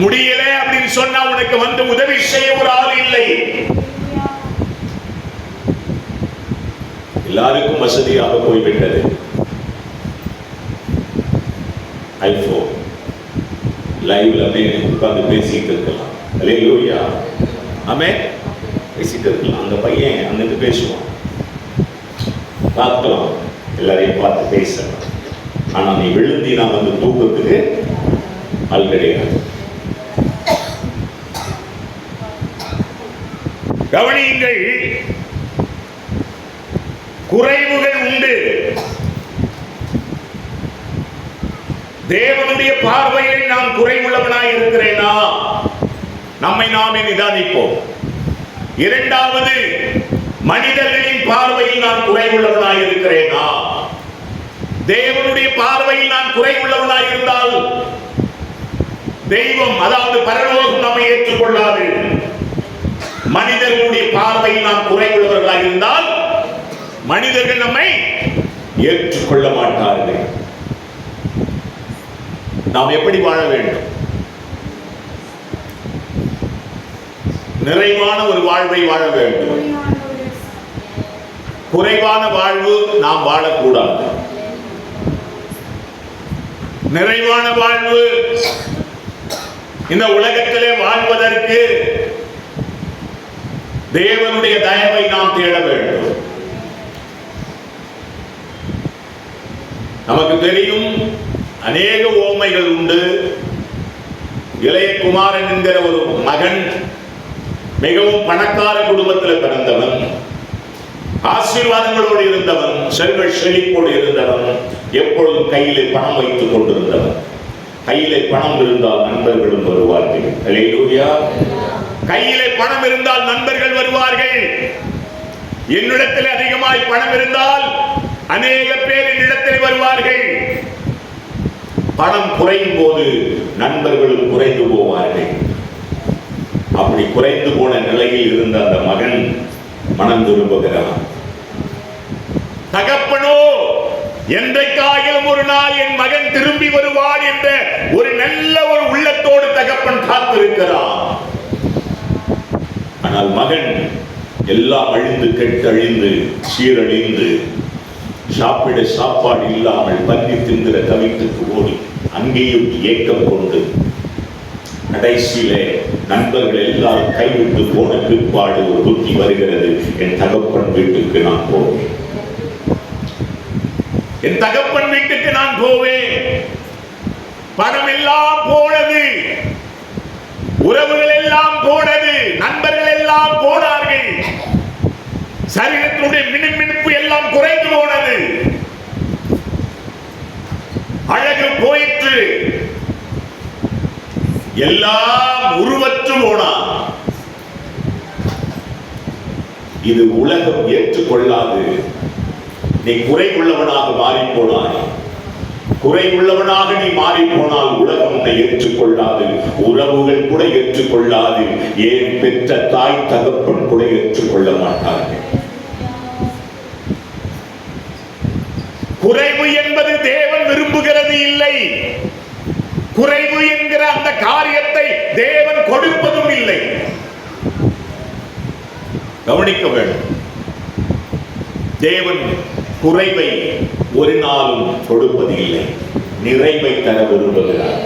முடியல அப்படின்னு சொன்னா உனக்கு வந்து உதவி செய்ய ஒரு ஆள் இல்லை. எல்லாருக்கும் வசதியாக போய்விட்டது. ஐபோன் லைவ்ல உட்கார்ந்து பேசிட்டு இருக்கலாம். அல்லேலூயா. ஆமென். பேசிட்டு இருக்கலாம். அந்த பையன் அங்கிட்டு பேசுவான், பார்க்கலாம், எல்லாரையும் பார்த்து பேசலாம். ஆனா நீ விழுந்தி நான் வந்து தூக்கத்துக்கு ஆள் கிடையாது. கவனியுங்கள், குறைவுகள் உண்டு. தேவனுடைய பார்வையில் நான் குறைவுள்ளவனாய் இருக்கிறேனா? நம்மை நாமே நிதானிப்போம். இரண்டாவது, மனிதர்களின் பார்வையில் நான் குறைவுள்ளவனாய் இருக்கிறேனா? தேவனுடைய பார்வையில் நான் குறைவுள்ளவனாய் இருந்தால் தெய்வம், அதாவது பரலோகம் நம்மை ஏற்றுக்கொள்ளாது. மனிதர்களுடைய பார்வையில் நாம் குறைவுள்ளவர்களாக இருந்தால் மனிதர்கள் நம்மை ஏற்றுக்கொள்ள மாட்டார்கள். நாம் எப்படி வாழ வேண்டும்? நிறைவான ஒரு வாழ்வை வாழ வேண்டும். குறைவான வாழ்வு நாம் வாழக்கூடாது. நிறைவான வாழ்வு இந்த உலகத்திலே வாழ்வதற்கு தேவனுடைய தயவை நாம் தேட வேண்டும். நமக்கு தெரியும், அநேக ஓமைகள் உண்டு. இளைய குமாரன் என்கிற ஒரு மகன் மிகவும் பணக்கார குடும்பத்தில் பிறந்தவன், ஆசீர்வாதங்களோடு இருந்தவன், செல்வ செழிப்போடு இருந்தவன், எப்பொழுதும் கையிலே பணம் வைத்துக் கொண்டிருந்தவன். கையிலே பணம் இருந்தால் நண்பர்களும் வருவார்கள். அல்லேலூயா. கையிலே பணம் இருந்தால் நண்பர்கள் வருவார்கள். என்னிடத்தில் அதிகமாய் பணம் இருந்தால் அநேக பேர் என்னிடத்தில் வருவார்கள். பணம் குறையும் போது நண்பர்களும் குறைந்து போவார்கள். அப்படி குறைந்து போன நிலையில் இருந்த அந்த மகன் மனம் திரும்புகிறான். தகப்பனோ, என்றைக்காயிலும் ஒரு நாள் என் மகன் திரும்பி வருவான் என்ற ஒரு நல்ல ஒரு உள்ளத்தோடு தகப்பன் காத்திருக்கிறான். ஆனால் மகன் எல்லாம் அழிந்து, கெட்டழிந்து, சீரழிந்து, சாப்பிட சாப்பாடு இல்லாமல் பன்றி தின்கிற தவித்துக்கு ஓடி அங்கேயும் ஏக்கம் கொண்டு கடைசியிலே நண்பர்கள் எல்லாரும் கைவிட்டு போன பிற்பாடு ஒரு புத்தி வருகிறது, என் தகப்பன் வீட்டுக்கு நான் போவேன், என் தகப்பன் வீட்டுக்கு நான் போவேன். பணம் எல்லாம் போனது, உறவுகள் எல்லாம் போனது, நண்பர்கள் எல்லாம் போனார்கள், சரீரத்தினுடைய மினுமினுப்பு எல்லாம் குறைந்து போனது, அழகு போயிற்று, எல்லாம் உருவற்று போனான். இது உலகம் ஏற்றுக்கொள்ளாது. நீ குறை உள்ளவனாக மாறி போனாய். குறை உள்ளவனாக நீ மாறி போனால் உலகம் உன்னை ஏற்றுக்கொள்ளாது, உறவுகள் கூட ஏற்றுக்கொள்ளாது, ஏன் பெற்ற தாய் தகப்பன் கூட ஏற்றுக்கொள்ள மாட்டார்கள். குறைவு என்பது தேவன் விரும்புகிறது இல்லை. குறைவு என்கிற அந்த காரியத்தை தேவன் கொடுப்பதும் இல்லை. கவனிக்க வேண்டும். தேவன் குறைவை ஒரு நாளும் கொடுப்பது இல்லை. நிறைவை தர விரும்புகிறார்,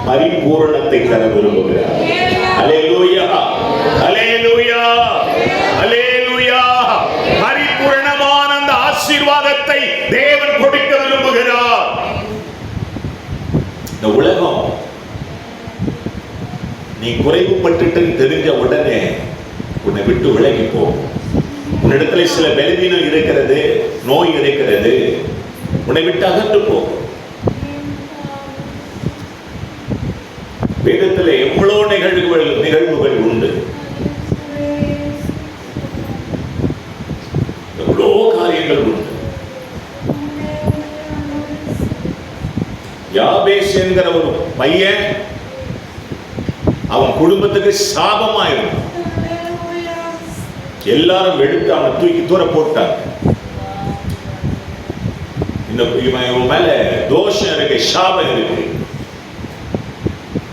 பரிபூரணத்தை தர விரும்புகிறார். அல்லேலூயா, அல்லேலூயா, அல்லேலூயா. பரிபூரணமான அந்த ஆசீர்வாதத்தை தேவன் கொடுக்க விரும்புகிறார். இந்த உலகம் நீ குறைவுபட்டு தெரிஞ்ச உடனே உன்னை விட்டு விலகி போ. உன்னிடத்துல சில பலவீனம் இருக்கிறது, நோய் இருக்கிறது, உன்னை விட்டு அகன்று போ. வேதத்தில் எவ்வளவு நிகழ்வுகள் உண்டு, எவ்வளோ காரியங்கள் உண்டு. யாபேஸ் என்கிற ஒரு பையன் அவன் குடும்பத்துக்கு சாபமாயிருந்தான். எல்லாரும் எடுத்து அவனை தூக்கி தூர போட்டாங்க. இவன் மேல தோஷம் இருக்கு, சாபம் இருக்கு.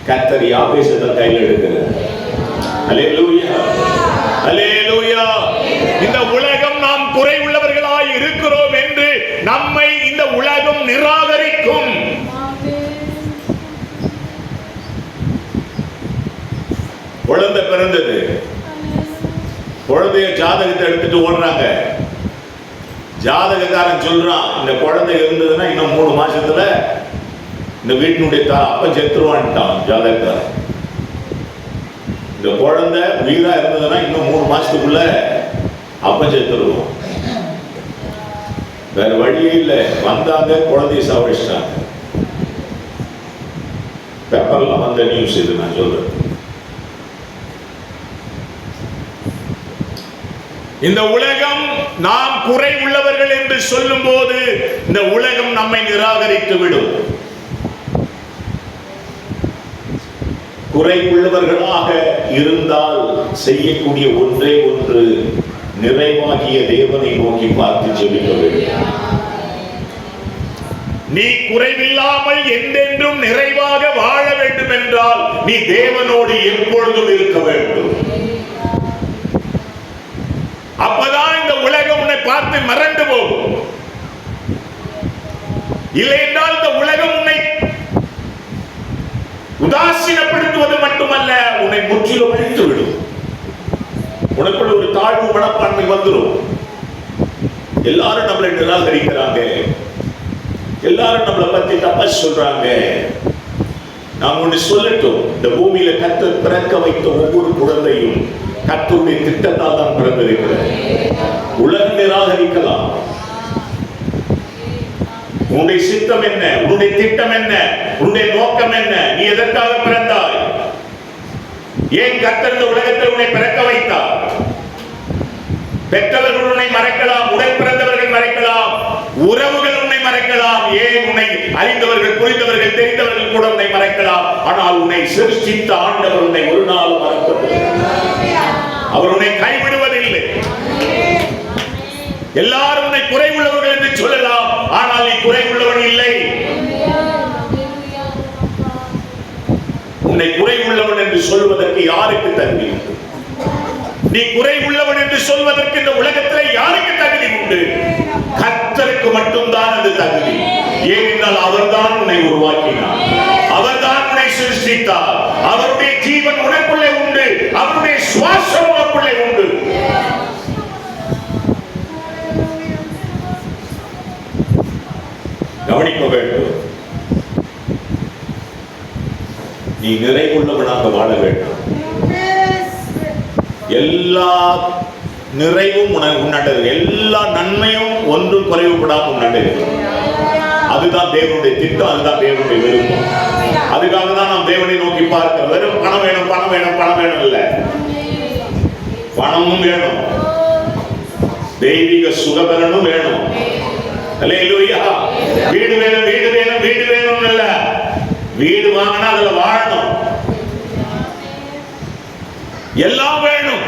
கர்த்தர் யாபேசை கையில் எடுக்கிறார். அல்லேலூயா, அல்லேலூயா. இந்த உலகம் நாம் குறை உள்ளவர்களாய் இருக்கிறோம் என்று நம்மை இந்த உலகம் நிராகரிக்கும். குழந்தை பிறந்தது, குழந்தைய ஜாதகத்தை எடுத்துட்டு ஓடுறாங்க. ஜாதகக்காரன் சொல்றான், இந்த குழந்தை இருந்ததுன்னா இன்னும் 3 மாசத்துல இந்த வீட்டினுடைய அப்பன் செத்துருவான்ட்டான் ஜாதகக்காரன். இந்த குழந்தை உயிரா இருந்ததுன்னா இன்னும் 3 மாசத்துக்குள்ள அப்பன் செத்துருவான். வேற வழியே இல்லை. வந்தாங்க, குழந்தைய சாவடிச்சிட்டாங்க. பேப்பர்லாம் வந்த நியூஸ் இது நான் சொல்றேன். இந்த உலகம் நாம் குறை உள்ளவர்கள் என்று சொல்லும் போது இந்த உலகம் நம்மை நிராகரித்து விடும். குறை உள்ளவர்களாக இருந்தால் செய்யக்கூடிய ஒன்றே ஒன்று, நிறைவாகிய தேவனை நோக்கி பார்த்து ஜெபிக்க வேண்டும். நீ குறைவில்லாமல் என்றென்றும் நிறைவாக வாழ வேண்டும் என்றால் நீ தேவனோடு எப்பொழுதும் இருக்க வேண்டும். அப்பதான் இந்த உலகம் உன்னை பார்த்து மறந்து போகும். இல்லை என்றால் இந்த உலகம் உன்னை உதாசீனப்படுத்துவது மட்டுமல்ல, உன்னை முற்றிலும் அழித்து விடும். உனக்குள்ள ஒரு தாழ்வு மனப்பான்மை வந்துடும். எல்லாரும் நம்மளை நிராகரிக்கிறாங்க, எல்லாரும் நம்மளை பத்தி தப்பா சொல்றாங்க. நான் ஒன்று சொல்லட்டும், இந்த பூமியில கர்த்தர் பிறக்க வைத்த ஒவ்வொரு குழந்தையும் கர்த்தருடைய திட்டத்தால் தான் பிறந்திருக்கிறது. உலகம் நிராகரிக்கலாம். உன்னுடைய சித்தம் என்ன, உன்னுடைய திட்டம் என்ன, உன்னுடைய நோக்கம் என்ன, நீ எதற்காக பிறந்தாய், ஏன் கர்த்தர் இந்த உலகத்தில் உன்னை பிறக்க வைத்தார்? பெற்றவர்கள் உன்னை மறைக்கலாம், உடன் பிறந்தவர்கள் மறைக்கலாம், உறவுகள் உன்னை மறைக்கலாம், ஏன் உன்னை அறிந்தவர்கள், புரிந்தவர்கள், தெரிந்தவர்கள் கூட உன்னை மறைக்கலாம். ஆனால் உன்னை சிருஷ்டித்த ஆண்டவர் உன்னை ஒரு நாள் மறப்பதில்லை. அவர் உன்னை கைவிடுவதில்லை. எல்லாரும் உன்னை குறை உள்ளவர்கள் என்று சொல்லலாம், ஆனால் நீ குறை உள்ளவன் இல்லை. உன்னை குறை உள்ளவன் என்று சொல்வதற்கு யாருக்கு தகுதி உண்டு? நீ குறை உள்ளவன் என்று சொல்வதற்கு இந்த உலகத்தில் யாருக்கு தகுதி உண்டு? கர்த்தருக்கு மட்டும்தான் அது தகுதி. ஏனென்றால் அவர்தான் உன்னை உருவாக்கினார், அவர்தான் உன்னை சிருஷ்டித்தார், அவருடைய ஜீவன் உனக்குள்ளே உண்டு, அவருடைய சுவாசம் உனக்குள்ளே உண்டு. கவனிக்க வேண்டும். நீ நிறைவுள்ளவனாக வாழ வேண்டும். எல்லா நிறைவும் உன்னது, எல்லா நன்மையும் ஒன்றும் குறைவுபடாமல் உன்னது. அதுதான் தேவனுடைய திட்டம், அதுதான் தேவனுடைய விருப்பம். அதுக்காக தான் நாம் தேவனை நோக்கி பார்க்கிறோம். வெறும் பணம் வேணும் பணம் வேணும் பணம் வேணும் இல்ல, பணமும் வேணும், தெய்வீக சுகபலனும் வேணும். அல்லேலூயா. வீடு வேணும் வீடு வேணும் வீடு வேணும் இல்ல, வீடு வாங்கினா அதுல வாழணும், எல்லாம் வேணும்.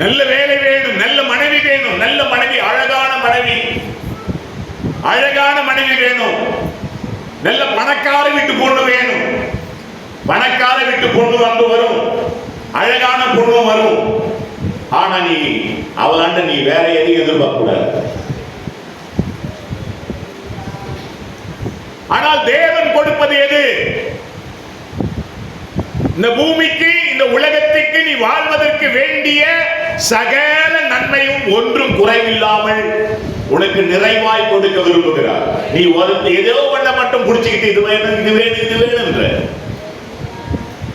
நல்ல வேலை வேணும், நல்ல மனைவி வேணும், நல்ல மனைவி, அழகான மனைவி, அழகான மனைவி வேணும். நல்ல பணக்கார வீட்டு பொண்ணு வேணும், பணக்கார வீட்டு பொண்ணு வந்து வரும், அழகான பொண்ணு வரும். ஆனா நீ அவளாண்ட நீ வேற எதையும் எதிர்பார்க்க கூடாது. ஆனால் தேவன் கொடுப்பது எது? இந்த பூமிக்கு, இந்த உலகத்துக்கு நீ வாழ்வதற்கு வேண்டிய சகல நன்மையும் ஒன்றும் குறைவில்லாமல் உனக்கு நிறைவாய் கொடுக்க விரும்புகிறார். நீ ஏதோ ஒண்ண மட்டும் புடிச்சுக்கிட்டு இது வேணும் இது வேணும் இது வேணும்ன்ற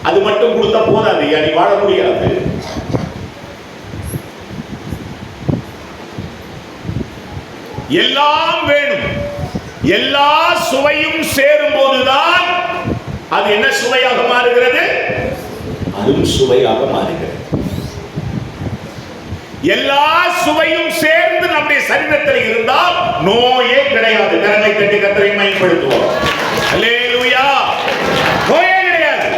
அது மட்டும் கொடுத்தா போதாது, நீ வாழ முடியாது. எல்லாம் வேணும். எல்லா சுவையும் சேரும் போதுதான் அது என்ன சுவையாக மாறுகிறது? அரும் சுவையாக மாறுகிறது. எல்லா சுவையும் சேர்ந்து நம்முடைய சரீரத்தில் இருந்தால் நோயே கிடையாது. கரங்களை தட்டி கர்த்தரை மகிமைப்படுத்துவோம். அல்லேலூயா. நோயே கிடையாது.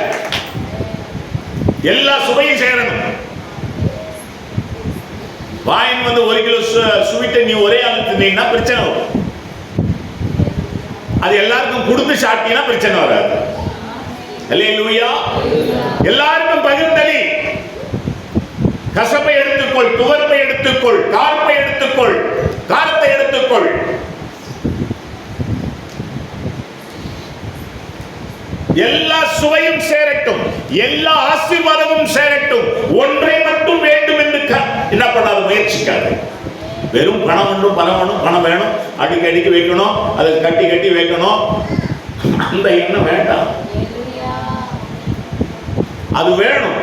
எல்லா சுவையும் சேரணும். வாயின் வந்து 1 கிலோ ஸ்வீட்டை நீ ஒரே அழுத்தினா பிரச்சனை வரும். அது எல்லாருக்கும் கொடுத்து சாப்பிட்டீங்கன்னா பிரச்சனை வராது. அல்லேலூயா. எல்லாருக்கும் பகிர்ந்தளி. கசப்பை எடுத்துக்கொள், துவர்ப்பை எடுத்துக்கொள், கார்ப்பை எடுத்துக்கொள், காரத்தை எடுத்துக்கொள். எல்லா சுவையும் சேரட்டும், எல்லா ஆசீர்வாதமும் சேரட்டும். ஒன்றை மட்டும் வேண்டும் என்று என்ன பண்ணாத முயற்சிக்காது. வெறும் பணம் ஒன்றும் பணம் வேணும், பணம் வேணும், அடிக்கடிக்கு வைக்கணும், அதை கட்டி கட்டி வைக்கணும், அந்த எண்ணம் வேண்டாம். அது வேணும்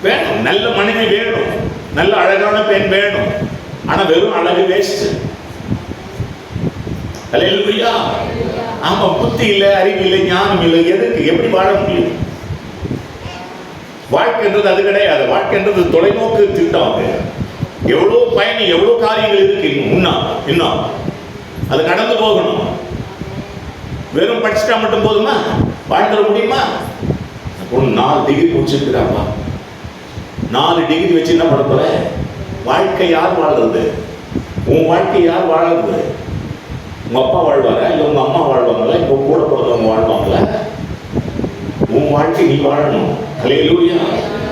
வேணும். நல்ல மனைவி வேணும், நல்ல அழகான பெண் வேணும். ஆனா வெறும் அழகு வேஸ்ட். அல்லேலூயா. ஆமா, புத்தி இல்ல, அறிவு இல்லை, ஞானம் இல்லை, எதுக்கு எப்படி வாழ முடியும்? வாழ்க்கைன்றது அது கிடையாது. வாழ்க்கைன்றது தொலைநோக்கு திட்டம். அது எவ்வளவு பயணி, எவ்வளவு காரியங்கள் இருக்கு இன்னும் அது கடந்து போகணும். வெறும் படிச்சுட்டா மட்டும் போதுமா? வாழ்ந்துட முடியுமா? 4 டிகிரி முடிச்சிருக்கிறாப்பா, 4 டிகிரி வச்சு என்ன பண்ண போற? வாழ்க்கை யார் வாழ்றது? உன் வாழ்க்கை யார் வாழ்றது? உங்க அப்பா வாழ்வாரா, இல்ல உங்க அம்மா வாழ்வாங்களா, இப்ப கூட பிறந்தவங்க வாழ்வாங்களா? உன் வாழ்க்கை நீ வாழணும். அல்லேலூயா.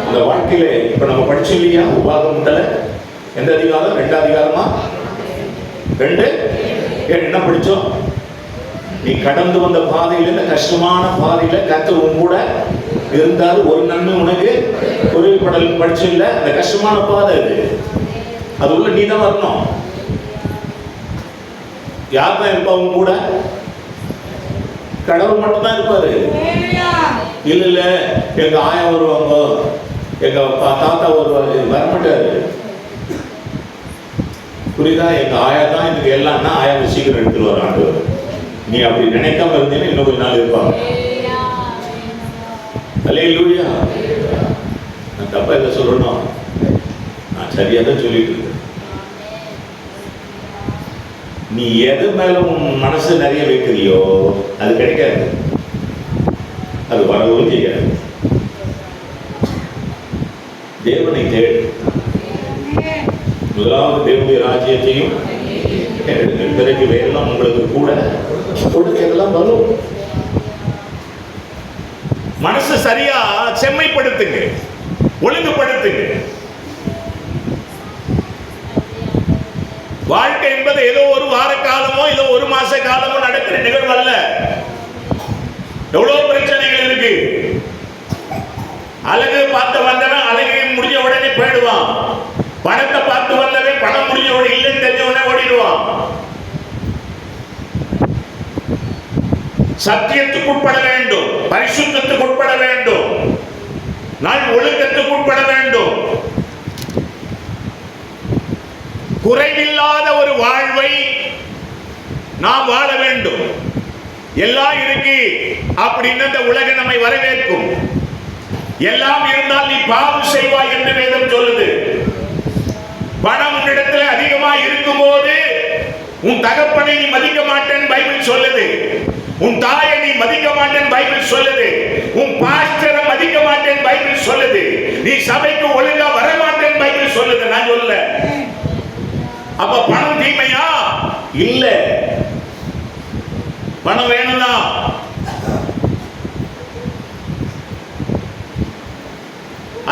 அந்த வாழ்க்கையில இப்ப நம்ம படிச்சோம் இல்லையா? உபாகமத்துல எந்த அதிகாரம்? 2 அதிகாரமா? 2 என்ன படிச்சோம்? நீ கடந்து வந்த பாதையில, இந்த கஷ்டமான பாதையில கர்த்தர் உன் கூட இருந்தாரு, ஒரு நன்மை உனக்கு குறைவுபடல் படிச்சோம் இல்ல? அந்த கஷ்டமான பாதை அது உள்ள நீ தான் வரணும். யார் தான் இருப்பா உன் கூட? கடவுள் மட்டும் தான் இருப்பாரு. இல்ல இல்ல எங்க ஆயா வருவாங்க, எங்க தாத்தா வருவாரு, வரமாட்டாரு. புரியுதா? எங்க ஆயா தான் எனக்கு எல்லாம்னா ஆயாவை சீக்கிரம் எடுத்துட்டு வராங்க. நீ அப்படி நினைக்காம இருந்தீங்கன்னா இன்னும் கொஞ்ச நாள் இருப்பாங்க. அல்லேலூயா. நான் தப்பா எதை சொல்லணும்? நான் சரியா தான் சொல்லிட்டு இருக்கேன். நீ எது மேல உன் மனசு நிறைய வைக்கிறியோ அது கிடைக்காது, அது வரவும் செய்யாது. தேவனை தேடு. முதலாவது தேவனுடைய ராஜ்யத்தையும் பிறகு வேறெல்லாம் உங்களுக்கு கூட கொடுக்கிறதெல்லாம் வரும். மனசு சரியா செம்மைப்படுத்துங்க, ஒழுங்குபடுத்துங்க. வாழ்க்கை என்பது ஏதோ ஒரு வார காலமோ இல்ல ஒரு மாச காலமோ நடக்கிற நிகழ்வு அல்ல. எவ்வளவு பிரச்சனைகள் இருக்கு. அழகு பார்த்து வந்தவன் அழகு முடிஞ்ச உடனே போயிடுவான். பணத்தை பார்த்து வந்தவன் பணம் முடிஞ்ச உடனே இல்லைன்னு தெரிஞ்ச உடனே ஓடிடுவான். சத்தியத்துக்கு உட்பட வேண்டும், பரிசுத்தத்துக்கு உட்பட வேண்டும், நல் ஒழுக்கத்துக்கு உட்பட வேண்டும். குறைவில்லாத ஒரு வாழ்வை நாம் வாழ வேண்டும். எல்லாம் இருக்கு அப்படின்னு இந்த உலகம் நம்மை வரவேற்கும். எல்லாம் இருந்தால் நீ பாவம் செய்வாய் என்று வேதம் சொல்லுது. பணம் உன்னிடத்தில் அதிகமாக இருக்கும் போது உன் தகப்பனை நீ மதிக்க மாட்டேன் பைபிள் சொல்லுது. உன் தாயை நீ மதிக்க மாட்டேன் பைபிள் சொல்லுது. உன் பாஸ்டரை மதிக்க மாட்டேன் பைபிள் சொல்லுது. நீ சபைக்கு ஒழுங்கா வர மாட்டேன் பைபிள் சொல்லுது. நான் சொல்ல அப்ப பணம் தீமையா? இல்ல, பணம் வேணும்தான்.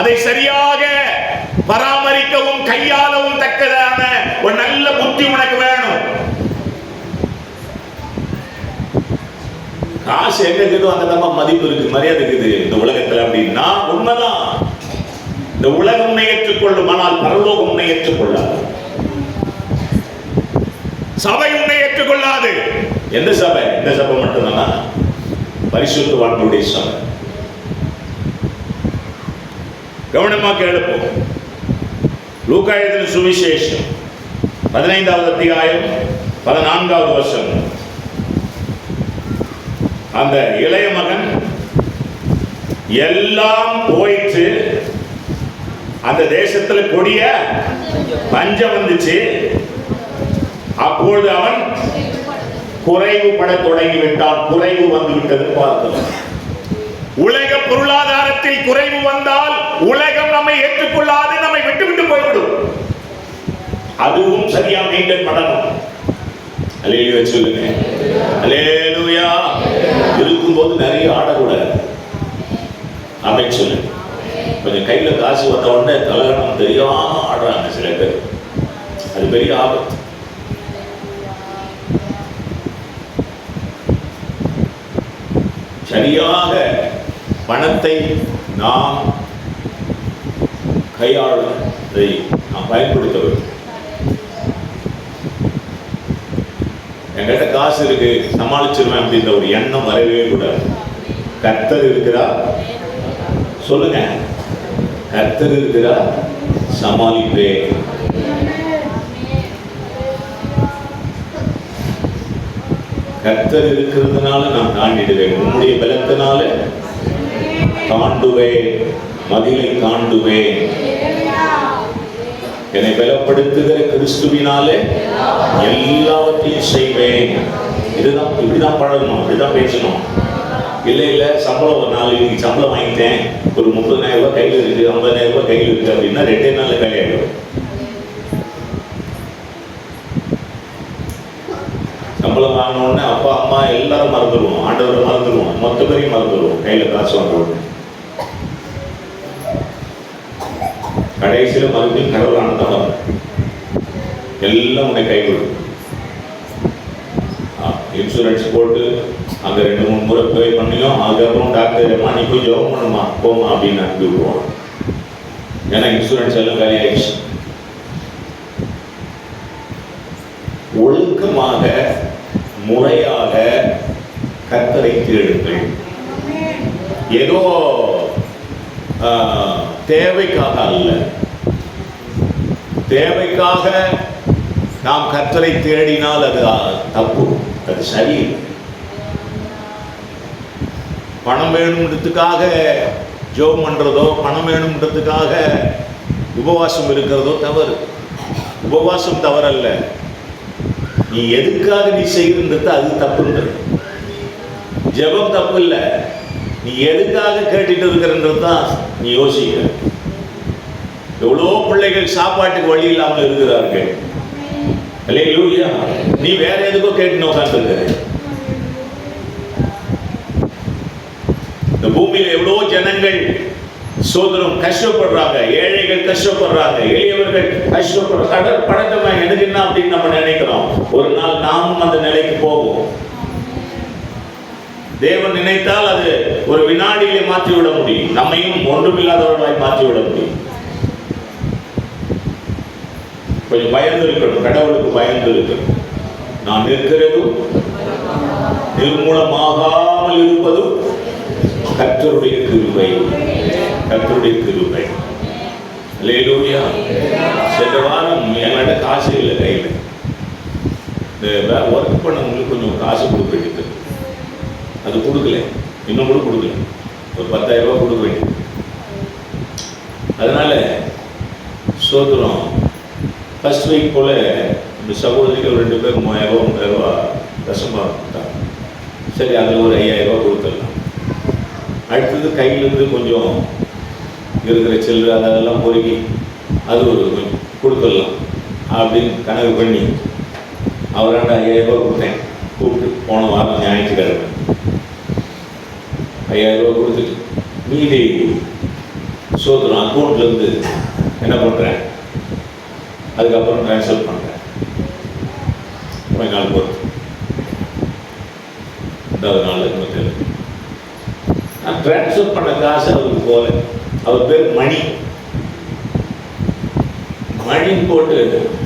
அதை சரியாக பராமரிக்கவும் கையாளவும் தக்கதான ஒரு நல்ல புத்தி உனக்கு வேணும். காசு எங்க இருக்குதோ அங்கதான் மதிப்பு இருக்கு, மரியாதை இருக்குது இந்த உலகத்துல அப்படின்னா உண்மைதான். இந்த உலகம் உன்னை ஏற்றுக்கொள்ளும், ஆனால் பரலோகம் உன்னை ஏற்றுக்கொள்ளாது. சபை உன்னை ஏற்றுக்கொள்ளாது. எந்த சபை? இந்த சபை மட்டும்தானா? பரிசுத்தவான்களுடைய சபை. கவனமாக எழுப்போம். லூக்கா எழுதின சுவிசேஷம் 15வது அத்தியாயம் 14வது வசனம். அந்த இளைய மகன் எல்லாம் போயிட்டு அந்த தேசத்துல கொடிய பஞ்சம் வந்துச்சு. அப்பொழுது அவன் குறைவுபட தொடங்கி விட்டான். குறைவு வந்து விட்டது பார்க்கிறோம். உலக பொருளாதாரத்தில் குறைவு வந்தால் உலகம் நம்மை ஏற்றுக்கொள்ளாது, நம்மை விட்டுவிட்டு போய்விடும். அதுவும் சரியா மெயின்டைன் பண்ணணும். அல்லேலூயா சொல்லுங்க. அல்லேலூயா. இருக்கும்போது நிறைய ஆடக்கூடாது. அப்படி சொல்லுங்க. கொஞ்சம் கையில காசு வந்த உடனே தலகணம் தெரியாம ஆடுறாங்க சில பேர். அது பெரிய ஆபத்து. சரியாக பணத்தை நாம் கையாளதை நாம் பயன்படுத்த வேண்டும். என்கிட்ட காசு இருக்கு சமாளிச்சிருவேன் அப்படின்ற ஒரு எண்ணம் வரவே கூடாது. கர்த்தர் இருக்கிறா சொல்லுங்க. கர்த்தர் இருக்கிறா, சமாளிப்பேன். கர்த்தர் இருக்கிறதுனால நான் தாண்டிடுவேன். உன்னுடைய பலத்தினால தாண்டுவேன், மதிலை தாண்டுவேன். என்னை பலப்படுத்துகிற கிறிஸ்துவினாலே எல்லாவற்றையும் செய்வேன். இதுதான், இப்படிதான் பழகணும், இப்படிதான் பேசணும். இல்லை சம்பளம் ஒரு நாள் இன்னைக்கு சம்பளம் வாங்கிட்டேன், ஒரு 30,000 ரூபாய் கையில் இருக்கு, 50,000 ரூபாய் கையில் இருக்கு அப்படின்னா 2 நாள்ல கையாயிடும். சம்பளம் வாங்கினோடனே அப்பா அம்மா எல்லாரும் மறந்துடுவோம், ஆண்டவரை மறந்துடுவோம், மொத்த பேரையும் மறந்துடுவோம். கையில காசு வாங்க கடைசியில மறுபடியும் கடவுளானதான் வரும். எல்லாம் உன்னை கைவிடும். இன்சூரன்ஸ் போட்டு அங்க 2-3 முறை பே பண்ணியும் அதுக்கப்புறம் டாக்டர் நீ போய் ஜோம் பண்ணுமா போமா அப்படின்னு அனுப்பி விடுவோம். ஏன்னா இன்சூரன்ஸ் எல்லாம் காலி ஆயிடுச்சு. ஒழுக்கமாக முறையாக கர்த்தரை தேடுங்கள். ஏதோ தேவைக்காக அல்ல, தேவைக்காக நாம் கர்த்தரை தேடினால் அது தப்பு, அது சரி. பணம் வேணும்ன்றதுக்காக ஜெபம் பண்றதோ, பணம் வேணும்ன்றதுக்காக உபவாசம் இருக்கிறதோ தவறு. உபவாசம் தவறல்ல, நீ எதுக்காக நீ செய்கின்றது அது தப்புன்றது. ஜெபம் தப்பு இல்லை, நீ எதுக்காக கேட்டுட்டு இருக்கிறன்றது தான் நீ யோசிக்க. எவ்வளோ பிள்ளைகள் சாப்பாட்டுக்கு வழி இல்லாமல் இருக்கிறார்கள். அல்லேலூயா. நீ வேற எதுக்கோ கேட்டு உட்கார்ந்துருக்க. இந்த பூமியில எவ்வளோ ஜனங்கள் சோதரம் கஷ்டப்படுறாங்க, ஏழைகள் கஷ்டப்படுறாங்க, எளியவர்கள் கஷ்டப்படுறாங்க. படட்டமா எனக்கு என்ன அப்படின்னு நம்ம நினைக்கிறோம். ஒரு நாள் நாமும் அந்த நிலைக்கு போவோம். தேவன் நினைத்தால் அது ஒரு வினாடியிலே மாற்றிவிட முடியும். நம்மையும் ஒன்றுமில்லாதவர்களாய் மாற்றிவிட முடியும். கொஞ்சம் பயந்து இருக்கணும், கடவுளுக்கு பயந்து இருக்கணும். நான் இருக்கிறதும் நிர்மூலமாக கர்த்தருடைய கிருபை, கர்த்தருடைய கிருபை. அல்லேலூயா. சென்ற வாரம் என்கிட்ட காசு இல்லை கையில். இந்த ஒர்க் பண்ணவங்களுக்கு கொஞ்சம் காசு கொடுக்க வேண்டியது, அது கொடுக்கல, இன்னும் கூட கொடுக்கல. ஒரு 10,000 ரூபா கொடுக்க வேண்டியது. அதனால சோதரம் ஃபர்ஸ்ட் வீக் போல இந்த சகோதரிகள் 2 பேர் 3,000 ரூபா 3,000 ரூபா தசமாக கொடுத்தாங்க. சரி, அதில் ஒரு 5,000 ரூபா கொடுத்துடலாம். அடுத்தது கையிலேருந்து கொஞ்சம் இருக்கிற சில்லறை அதெல்லாம் பொறுக்கி அது ஒரு கொடுத்துடலாம் அப்படின்னு கணக்கு பண்ணி அவராண்ட 5,000 ரூபா கொடுத்தேன். கூப்பிட்டு போன வாரம் ஞாயிற்றுக்கிழமை 5,000 ரூபா கொடுத்துட்டு மீதி சோதரம் அக்கௌண்ட்லேருந்து என்ன பண்ணுறேன், அதுக்கப்புறம் ட்ரான்ஸ்ஃபர் பண்ணுறேன். கொஞ்ச நாள் பொறுத்து 2வது நாள் தெரியல. நான் ட்ரான்ஸ்ஃபர் பண்ண காசு அவருக்கு போல. அவர் பேர் மணி. மணின்னு போட்டு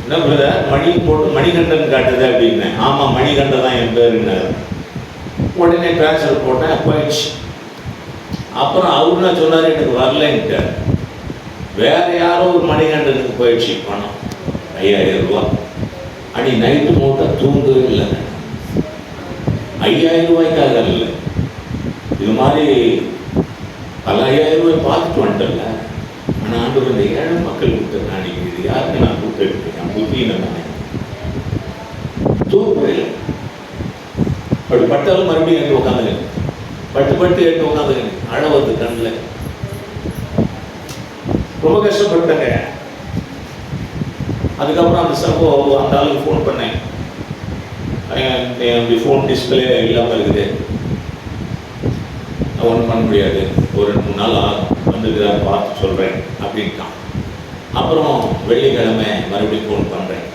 என்ன பிரதர் மணின்னு போட்டு மணிகண்டன் காட்டுது அப்படின்னு. ஆமாம், மணிகண்டன் தான் என் பேருன்னு. உடனே ட்ரான்ஸ்ஃபர் போட்டேன், போயிடுச்சு. அப்புறம் அவரு நான் சொன்னார் எனக்கு வரலன்ட்டு. வேற யாரோ ஒரு மணிகண்டனுக்கு போயிடுச்சு பணம் 5,000 ரூபா. அடி நைட்டு மூட்டை தூங்கவே இல்லை. 5,000 ரூபாய்க்காக இல்லை, இது மாதிரி பல 5,000 ரூபாய் பார்த்துட்டு வந்துட்டல. ஆனால் ஆண்டு இந்த ஏழை மக்கள் கொடுத்த அன்னைக்கு இது யாருக்கு நான் கொடுத்துருக்கேன், என் புத்தின்னு நான் தூங்கவே இல்லை. அப்படி பட்டாலும் மறுபடியும் எடுத்து உட்காந்துங்க, பட்டு எடுத்து உட்காந்துங்க, அழ வந்து கண்ணில். ரொம்ப கஷ்டப்பட்டேங்க. அதுக்கப்புறம் அந்த அந்த ஆளுக்கு ஃபோன் பண்ணேன். என்னுடைய ஃபோன் டிஸ்பிளே இல்லாமல் இருக்குது, ஒன்றும் பண்ண முடியாது, ஒரு 2-3 நாள் வந்துருக்குதான் பார்த்து சொல்கிறேன் அப்படின்ட்டான். அப்புறம் வெள்ளிக்கிழமை மறுபடியும் ஃபோன் பண்ணுறேன்.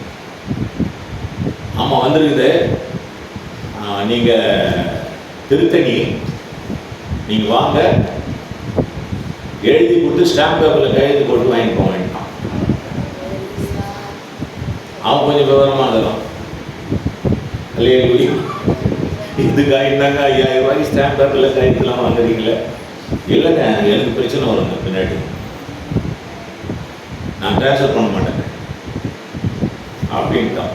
ஆமாம் வந்துருக்குது, நீங்கள் திருத்தணி நீங்கள் வாங்க, எழுதி கொடுத்து ஸ்டாம்ப் பேப்பரில் கையெழுத்து போட்டு வாங்கிட்டு போக வேண்டாம். அவன் கொஞ்சம் விவரமாக இருக்கலாம். அல்லையே இதுக்காக என்னங்க 5,000 ரூபாய்க்கு ஸ்டாம்ப் பேப்பரில் கையெழுத்துலாம் வாங்குறீங்களே? இல்லைங்க, எனக்கு பிரச்சனை வருங்க பின்னாடி, நான் ட்ரான்ஸ்ஃபர் பண்ண மாட்டேங்க அப்படின்ட்டான்.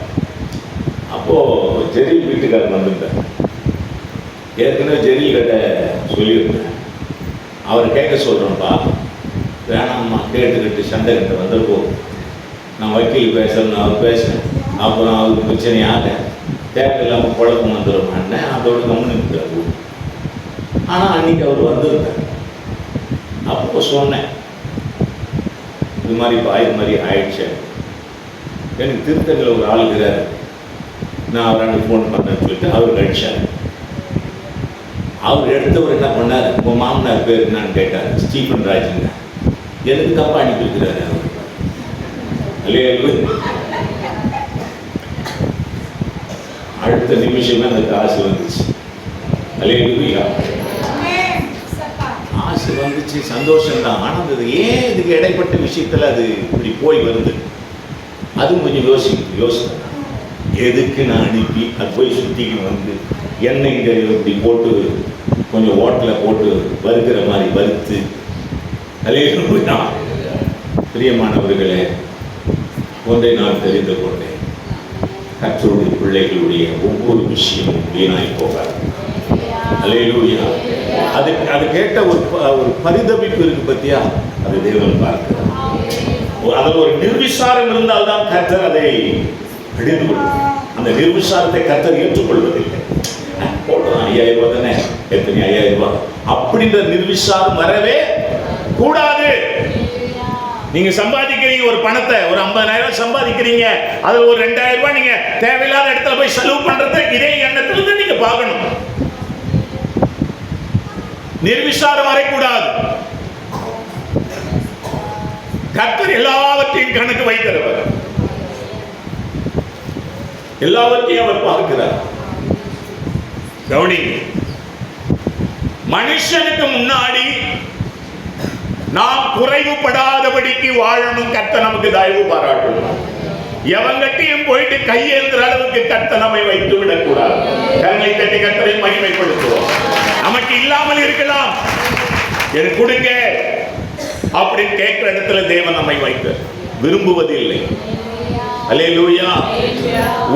அப்போது ஜெரில் வீட்டுக்காரர் வந்துட்டேன். ஏற்கனவே ஜெரில் கிட்ட சொல்லியிருந்தேன், அவர் கேட்க சொல்கிறேன்ப்பா, வேணாம்மா கேட்டுக்கிட்டு சண்டை கிட்ட வந்துருப்போ, நான் வக்கீல் பேசுகிறேன்னு அவர் பேசுகிறேன், அப்புறம் அவருக்கு பிரச்சனையாக தேவையில்லாமல் குழப்பம் வந்துடுமான்னு அதோட கவனிக்கிறார். ஆனால் அன்றைக்கி அவர் வந்திருந்தார். அப்போ சொன்னேன், இது மாதிரிப்பா இது மாதிரி ஆயிடுச்சு, எனக்கு திருத்தணியில் ஒரு ஆள் இருக்கிறார், நான் அவராண்டு ஃபோன் பண்ணேன்னு சொல்லிட்டு அவர் கழிச்சார். அவர் எடுத்தவர் என்ன பண்ணார், உங்கள் மாமனார் பேர் என்னான்னு கேட்டார். ஸ்டீஃபன் ராஜுங்க. எனக்கு தப்பாக அனுப்பியிருக்கிறாரு அவர். அல்லே அடுத்த நிமிஷமே அந்த காசு வந்துச்சு. அல்லேலூயா, காசு வந்துச்சு, சந்தோஷம்தான். ஆனால் அது ஏன் இதுக்கு இடைப்பட்ட விஷயத்தில் அது இப்படி போய் வருது, அதுவும் கொஞ்சம் யோசிக்கிறேன். எதுக்கு நான் அனுப்பி அது போய் சுற்றிக்கு வந்து எண்ணெய் இங்கே இப்படி போட்டு கொஞ்சம் ஓட்டில் போட்டு வறுக்கிற மாதிரி வறுத்து. அல்லேலூயா. பிரியமானவர்களே, ஒன்றை நான் தெரிந்து கொண்டேன், கர்த்தருடைய பிள்ளைகளுடைய ஒவ்வொரு விஷயமும் வீணாய் போகாது. அல்லேலூயா. அது கேட்ட ஒரு பரிதபிப்பு இருக்கு பத்தியா, அது தேவன் பார்க்கிறார். அதில் ஒரு நிர்விசாரம் இருந்தால்தான் கர்த்தர் அதை அடிந்து கொள்வார். அந்த நிர்விசாரத்தை கர்த்தர் ஏற்றுக்கொள்வதில்லை. போட்டோம் 5,000 ரூபாய் தானே, எத்தனை 5,000 ரூபாய் அப்படின்ற நிர்விசாரம் வரவே கூடாது. நீங்க சம்பாதிக்கிறீங்க ஒரு பணத்தை, ஒரு 50,000 சம்பாதிக்கிறீங்க, அதுல ஒரு 2,000 ரூபாய் நீங்க தேவையில்லாத இடத்துல போய் செலவு பண்றது இதே எண்ணத்துல நீங்க பார்க்கணும். நிர்விசாரம் வரக்கூடாது. கர்த்தர் எல்லாவற்றையும் கணக்கு வைக்கிறவர், எல்லாவற்றையும் அவர் பார்க்கிறார். கவனிங்க, மனுஷனுக்கு முன்னாடி நாம் குறைவுபடாதபடிக்கு வாழணும். கர்த்தர் நமக்கு தயவு பாராட்டணும். எவங்கட்டையும் போயிட்டு கையேந்திர அளவுக்கு கர்த்தர் நம்மை வைத்து விடக்கூடாது. கரங்களை தட்டி கர்த்தரை மகிமைப்படுத்துவோம். நமக்கு இல்லாமல் இருக்கலாம், எனக்கு கொடுங்க அப்படின்னு கேட்கிற இடத்துல தேவன் நம்மை வைக்க விரும்புவதில்லை. அல்லேலூயா.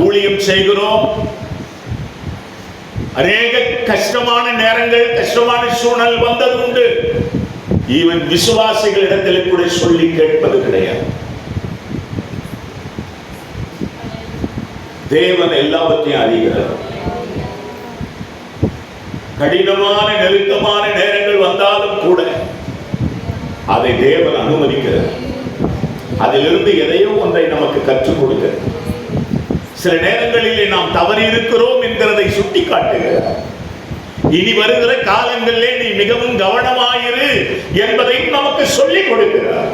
ஊழியம் செய்கிறோம், அநேக கஷ்டமான நேரங்கள், கஷ்டமான சூழல் வந்தது உண்டு. ஈவன் விசுவாசிகள் இடத்தில் கூட சொல்லி கேட்பது கிடையாது. தேவன் எல்லாவற்றையும் அறிகிறார். கடினமான நெருக்கமான நேரங்கள் வந்தாலும் கூட அதை தேவன் அனுமதிக்கிறார். அதிலிருந்து எதையோ ஒன்றை நமக்கு கற்றுக் கொடுக்கிறார். சில நேரங்களிலே நாம் தவறி இருக்கிறோம் என்கிறதை சுட்டி காட்டுகிறார். இனி வருகிற காலங்களிலே நீ மிகவும் கவனமாயிரு என்பதையும் நமக்கு சொல்லிக் கொடுக்கிறார்.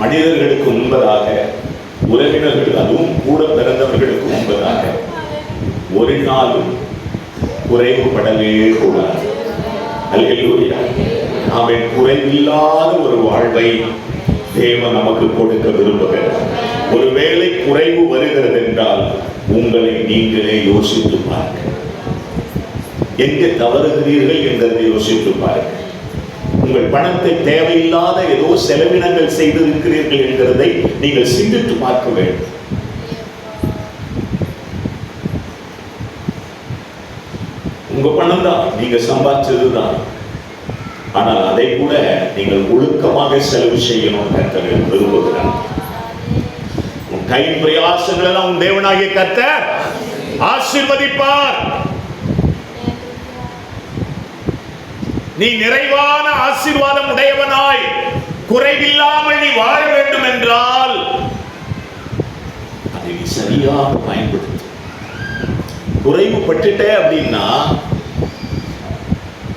மனிதர்களுக்கு முன்பதாக, உறவினர்கள், அதுவும் கூட பிறந்தவர்களுக்கு முன்பதாக ஒரு நாளும் குறைவுபடவே கூடாது. அல்லேலூயா. அவன் குறைவில்லாத ஒரு வாழ்வை தேவன் நமக்கு கொடுக்க விரும்புகிறார். ஒருவேளை குறைவு வருகிறது என்றால் உங்களை நீங்களே யோசித்து பாருங்கள். எங்கே தவறுகிறீர்கள் என்பதை யோசித்து பாருங்கள். உங்கள் பணத்தை தேவையில்லாத ஏதோ செலவினங்கள் செய்திருக்கிறீர்கள் என்கிறதை நீங்கள் சிந்தித்து பார்க்க வேண்டும். உங்க பணம் தான், நீங்க சம்பாதிச்சதுதான். ஆனால் அதை கூட நீங்கள் ஒழுக்கமாக செலவு செய்யணும் கர்த்தர் விரும்புகிறார். உன் கை பிரயாசங்கள் எல்லாம் உன் தேவனாகிய கர்த்தர் ஆசீர்வதிப்பார். நீ நிறைவான ஆசீர்வாதம் உடையவனாய் குறைவில்லாமல் நீ வாழ வேண்டும் என்றால் அதை நீ சரியாக பயன்படுத்த. குறைவுபட்டுட்ட அப்படின்னா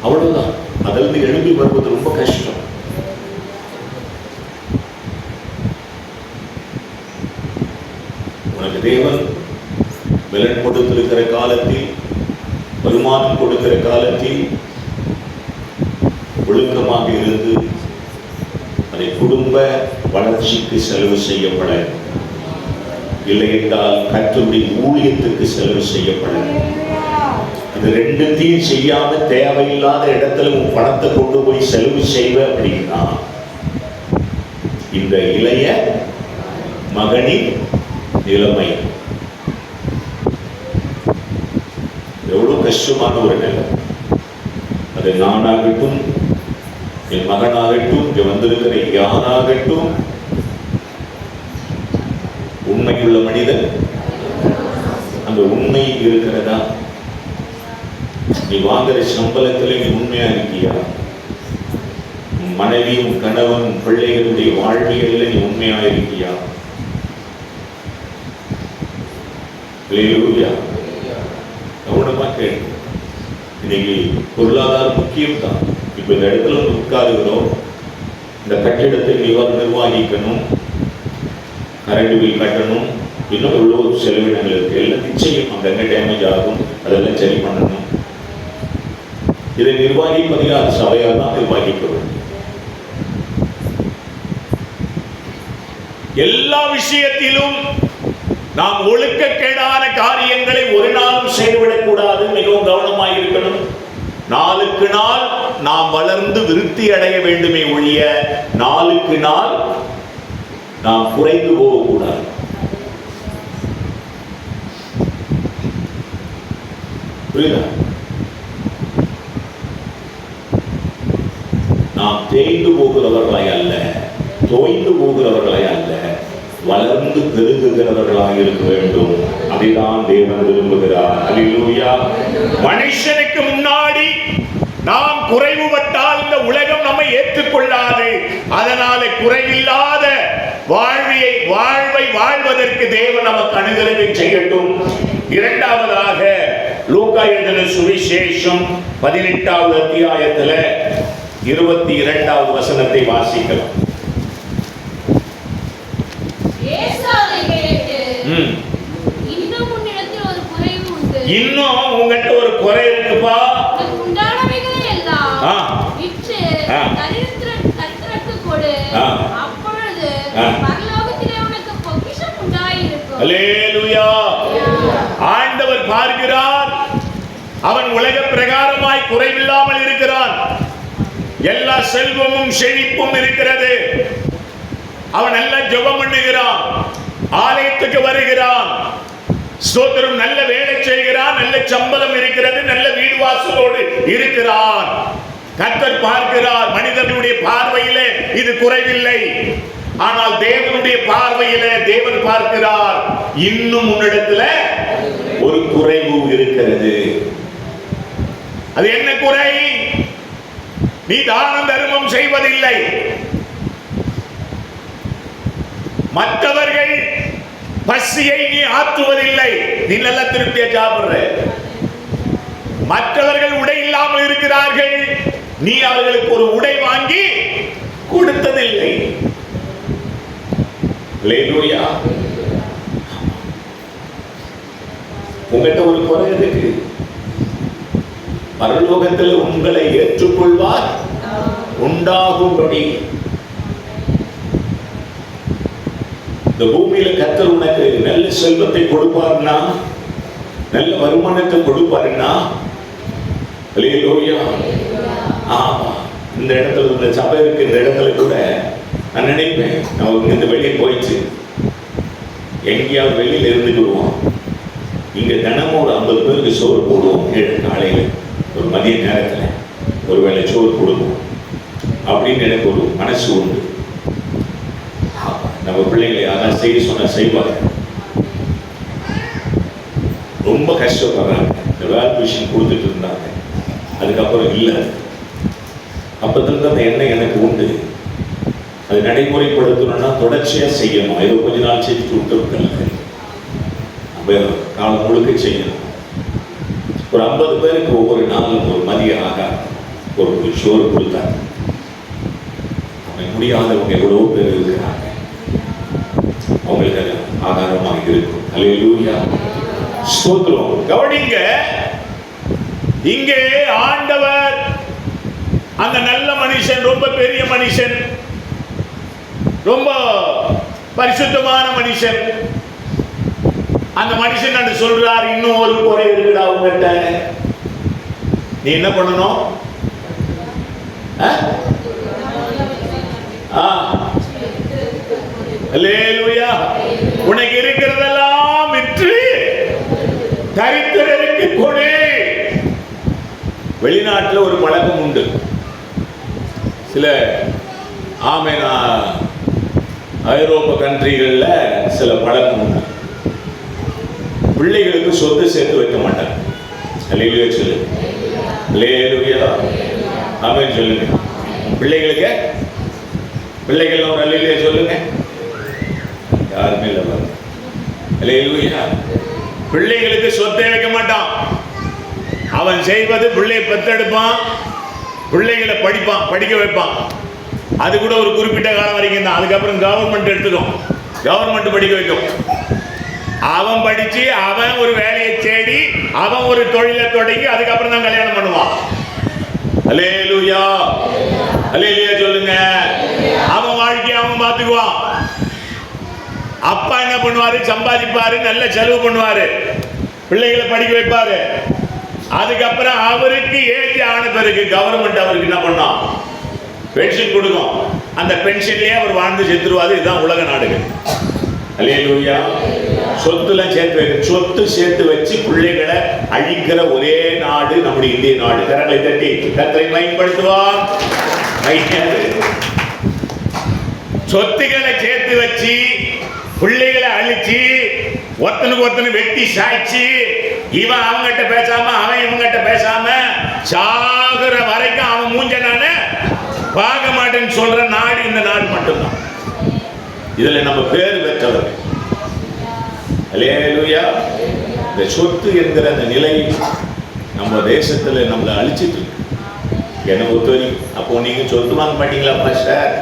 அவ்வளவுதான். அதிலிருந்து எழுப்பி வருவது ரொம்ப கஷ்டம். உனக்கு தேவன் பலன் கொடுத்திருக்கிற காலத்தில், வருமானம் கொடுக்கிற காலத்தில் ஒழுக்கமாக இருந்து அதை குடும்ப வளர்ச்சிக்கு செலவு செய்யப்பட, இல்லை என்றால் கர்த்தருடைய ஊழியத்துக்கு செலவு செய்யப்பட. இது ரெண்டுத்தையும் செய்யாம தேவையில்லாத இடத்துல உன் பணத்தை கொண்டு போய் செலவு செய்வ அப்படின்னா இந்த இளைய மகனின் நிலைமை எவ்வளவு கஷ்டமான ஒரு நிலை. அது நானாகட்டும், என் மகனாகட்டும், இங்க வந்திருக்கிற யாராகட்டும், உண்மையுள்ள மனிதன் அந்த உண்மை இருக்கிறதா? நீ வாங்குற சம்பளத்துல நீ உண்மையா இருக்கியா? மனைவியும் கணவன் பிள்ளைகளுடைய வாழ்வியல்ல நீ உண்மையா இருக்கியா? கவனமா கேட்டு. இன்னைக்கு பொருளாதாரம் முக்கியம் தான். இப்ப இந்த இடத்துல உட்காருகிறோம், இந்த கட்டிடத்தை நிர்வாகிக்கணும், கரண்ட் பில் கட்டணும், இன்னும் எவ்வளோ செலவினங்கள் இருக்கு. எல்லாம் நிச்சயம் அங்கங்க டேமேஜ் ஆகும், அதெல்லாம் சரி பண்ணணும். இதை நிர்வாகிப்பதில் அது சபையால் தான் நிர்வாகிக்க வேண்டும். எல்லா விஷயத்திலும் நாம் ஒழுக்கக்கேடான காரியங்களை ஒரு நாளும் செய்துவிடக் கூடாது. மிகவும் கவனமாக இருக்கணும். நாளுக்கு நாள் நாம் வளர்ந்து விருத்தி அடைய வேண்டுமே ஒழிய நாளுக்கு நாள் நாம் குறைந்து போகக்கூடாது. புரியுதா? நாம் தேய்ந்து போகிறவர்களாய் அல்ல, தோய்ந்து போகிறவர்களாய் அல்ல, வளர்ந்து பெருகுகிறவர்களாக இருக்க வேண்டும். அதைதான் தேவன் விரும்புகிறார். அல்லேலூயா. மனுஷனுக்கு முன்னாடி நாம் குறைவுபட்டால் இந்த உலகம் நம்மை ஏற்றுக்கொள்ளாது. அதனால குறைவில்லாத வாழ்வை வாழ்வதற்கு தேவன் நமக்கு அனுகிரகம் செய்யட்டும். இரண்டாவதாக லூக்கா எழுதின சுவிசேஷம் 18வது அத்தியாயத்துல 22வது வசனத்தை வாசிக்கலாம். இன்னும் உங்கள்கிட்ட ஒரு குறை இருக்குப்பா. ஆண்டவர் பார்க்கிறார். அவன் உலக பிரகாரமாய் குறைவில்லாமல் இருக்கிறான். எல்லா செல்வமும் செழிப்பும் இருக்கிறது. அவன் நல்ல ஜெபம் பண்ணுகிறான், ஆலயத்துக்கு வருகிறான், ஸ்தோத்திரம், நல்ல வேலை செய்கிறான், நல்ல சம்பளம் இருக்கிறது, நல்ல வீடு வாசலோடு இருக்கிறான். கர்த்தர் பார்க்கிறார். மனிதர்களுடைய பார்வையிலே இது குறைவில்லை. ஆனால் தேவனுடைய பார்வையிலே தேவன் பார்க்கிறார், இன்னும் உன்னிடத்துல ஒரு குறைவு இருக்கிறது. அது என்ன குறை? நீ தானம் தர்மம் செய்வதில்லை. மற்றவர்கள் பசியை நீ ஆற்றுவதில்லை. நீ நல்ல திருப்தியா சாப்பிடுற. மற்றவர்கள் உடை இல்லாமல் இருக்கிறார்கள், நீ அவர்களுக்கு ஒரு உடை வாங்கி கொடுத்ததில்லை. அல்லேலூயா. உங்கள்கிட்ட ஒரு குறை இருக்கு. பரலோகத்தில் உங்களை ஏற்றுக்கொள்வார் உண்டாகும்படி. இந்த பூமியில கர்த்தர் உனக்கு நல்ல செல்வத்தை கொடுப்பாருன்னா, நல்ல வருமானத்தை கொடுப்பாருன்னா, அல்லேலூயா. ஆமா, இந்த இடத்துல இந்த சபை இருக்கு, இந்த இடத்துல கூட நான் நினைப்பேன், நம்ம இந்த வெளியே போயிடுச்சு, எங்கேயாவது வெளியில இருந்துக்குருவோம், இங்க தினமும் ஒரு 50 பேருக்கு சோறு போடுவோம். காலையில ஒரு மதிய நேரத்தில் ஒரு வேளை சோறு கொடுப்போம் அப்படின்னு எனக்கு ஒரு மனசு உண்டு. நம்ம பிள்ளைங்களை யாராவது செய்ய சொன்ன செய்வாங்க. ரொம்ப கஷ்டப்படுறாங்க. இந்த வேல் மிஷின் கொடுத்துட்டு இருந்தாங்க, அதுக்கப்புறம் இல்லை. அப்பத்திலிருந்து அந்த எண்ணெய் எனக்கு உண்டு. அது நடைமுறைப்படுத்தணும்னா தொடர்ச்சியாக செய்யணும். ஏதோ கொஞ்ச நாள் செஞ்சு விட்டு நம்ம காலம் முழுக்க செய்யணும். ஒரு 50 பேருக்கு ஒவ்வொரு நாளும் ஒரு மதிய ஆகாரம், ஒரு சோறு கொடுத்தாங்க. முடியாதவங்க எவ்வளோ பேர் இருக்கிறாங்க, அவங்களுக்கு அது ஆகாரமாக இருக்கும். அல்லேலூயா, ஸ்தோத்திரம். கவனிங்க, இங்கே ஆண்டவர் அந்த நல்ல மனுஷன், ரொம்ப பெரிய மனுஷன், ரொம்ப பரிசுத்தமான மனுஷன், அந்த மனுஷன் என்று சொல்றார், இன்னும் ஒரு குறை இருக்குடா உங்ககிட்ட. நீ என்ன பண்ணணும்? அல்லேலூயா. உனக்கு இருக்கிறதெல்லாம் விற்று தரித்திரருக்கு கொடு. வெளிநாட்டில் ஒரு பழக்கம் உண்டு. சில ஐரோப்பா கண்ட்ரிகளில் சில பழக்கம் உண்டு. பிள்ளைகளுக்கு சொத்து சேர்த்து வைக்க மாட்டாங்க. அல்லேலூயா சொல்லு. அல்லேலூயா, ஆமென் சொல்லுங்க. பிள்ளைகளுக்கு பிள்ளைகள் ஒரு அல்லேலூயா சொல்லுங்க. யாருமே இல்லை பாருங்க. அல்லேலூயா. பிள்ளைகளுக்கு சொத்தை வைக்க மாட்டான். அவன் செய்வது பிள்ளையை பெற்றெடுப்பான், பிள்ளைகளை படிக்க வைப்பான். அது கூட ஒரு குறிப்பிட்ட காலம் வரைக்கும் தான். அதுக்கப்புறம் கவர்மெண்ட் எடுத்துக்கும், கவர்மெண்ட் படிக்க வைக்கும். அவன் படிச்சு அவன் ஒரு வேலையை தேடி அவன் ஒரு தொழிலை தொடங்கி அதுக்கப்புறம் தான் கல்யாணம் பண்ணுவான். அல்லேலூயா, அல்லேலூயா சொல்லுங்க. அவன் வாழ்க்கையை அவன் பார்த்துக்குவான். அப்பா என்ன பண்ணுவாரு? சம்பாதிப்பாரு, நல்ல செலவு பண்ணுவாரு, பிள்ளைகளை படிக்க வைப்பாரு. அதுக்கப்புறம் அவருக்கு ஏஜ் ஆன பிறகு கவர்மெண்ட் அவருக்கு என்ன பண்ணான்? பென்ஷன் கொடுக்கும். அந்த பென்ஷன்லயே அவர் வாழ்ந்து செத்துருவாரு. இதுதான் உலக நாடுகள். அல்லேலூயா. சொத்துலாம் சேர்த்து வைக்க, சொத்து சேர்த்து வச்சு பிள்ளைகளை அழிக்கிற ஒரே நாடு நம்முடைய இந்திய நாடு. கரங்களை தட்டி கர்த்தரை மகிமைப்படுத்துவார். சொத்துக்களை சேர்த்து வச்சு பிள்ளைகளை அழிச்சு ஒருத்தனுக்கு ஒருத்தனு வெட்டி சாய்ச்சி, இவன் அவங்ககிட்ட பேசாம அவன் இவங்கிட்ட பேசாம சாகுற வரைக்கும் அவன் மூஞ்ச நானே பார்க்க மாட்டேன்னு சொல்ற நாடு இந்த நாடு மட்டும்தான். இதுல நம்ம பேர் பெற்றவர்கள். அல்லேலூயா. இந்த சொத்து என்கிற அந்த நிலை நம்ம தேசத்துல நம்மளை அழிச்சிட்டு இருக்கு. என்ன ஒத்துவரி. அப்போ நீங்க சொத்து வாங்க மாட்டீங்களா சார்?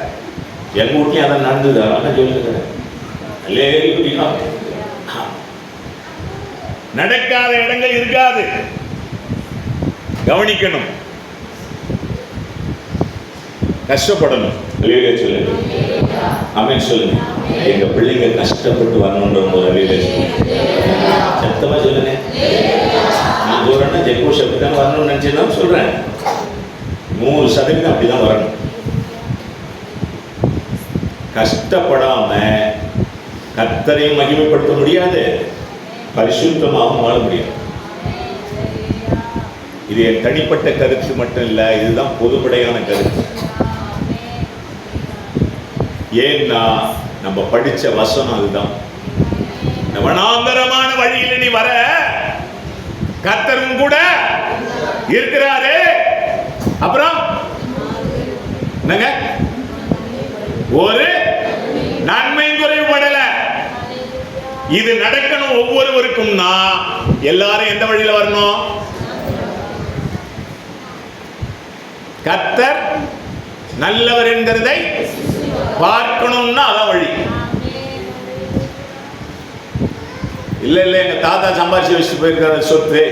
எங்க வீட்லயும் அதை நடந்தது. அதான் சொல்லுங்க. அல்லேலூயா. நடக்காத இடங்கள் இருக்காது. கவனிக்கணும், கஷ்டப்படணும். அல்லேலூயா சொல்லுங்க. ஆமென் சொல்லுங்க. எங்க பிள்ளைங்க கஷ்டப்பட்டு வரணுன்ற ஒரு அல்லேலூயா சொல்லுங்க. சத்தமா சொல்லுங்க. அங்கே வரணும் ஜெய்கோஷ் அப்படி தான் வரணும்னு நினச்சிதான் சொல்கிறேன். 100% அப்படி தான் வரணும். கஷ்டப்படாம கர்த்தரையும் மகிமைப்படுத்த முடியாது, பரிசுத்தமாகவும் வாழ முடியாது. இது என் தனிப்பட்ட கருத்து மட்டும் இல்லை, இதுதான் பொதுப்படையான கருத்து. ஏன்னா நம்ம படிச்ச வசனம் அதுதான். வனாந்தரமான வழியில் நீ வர கர்த்தரும் கூட இருக்கிறாரு. அப்புறம் என்னங்க, ஒரு நன்மையும் குறைவுபடல. இது நடக்கணும் ஒவ்வொருவருக்கும்னா எல்லாரும் எந்த வழியில வரணும்? கர்த்தர் நல்லவர் என்கிறதை பார்க்கணும்னா அதான் வழி. இல்ல இல்ல எங்க தாத்தா சம்பாதிச்சு வச்சுட்டு போயிருக்காரு சொத்து.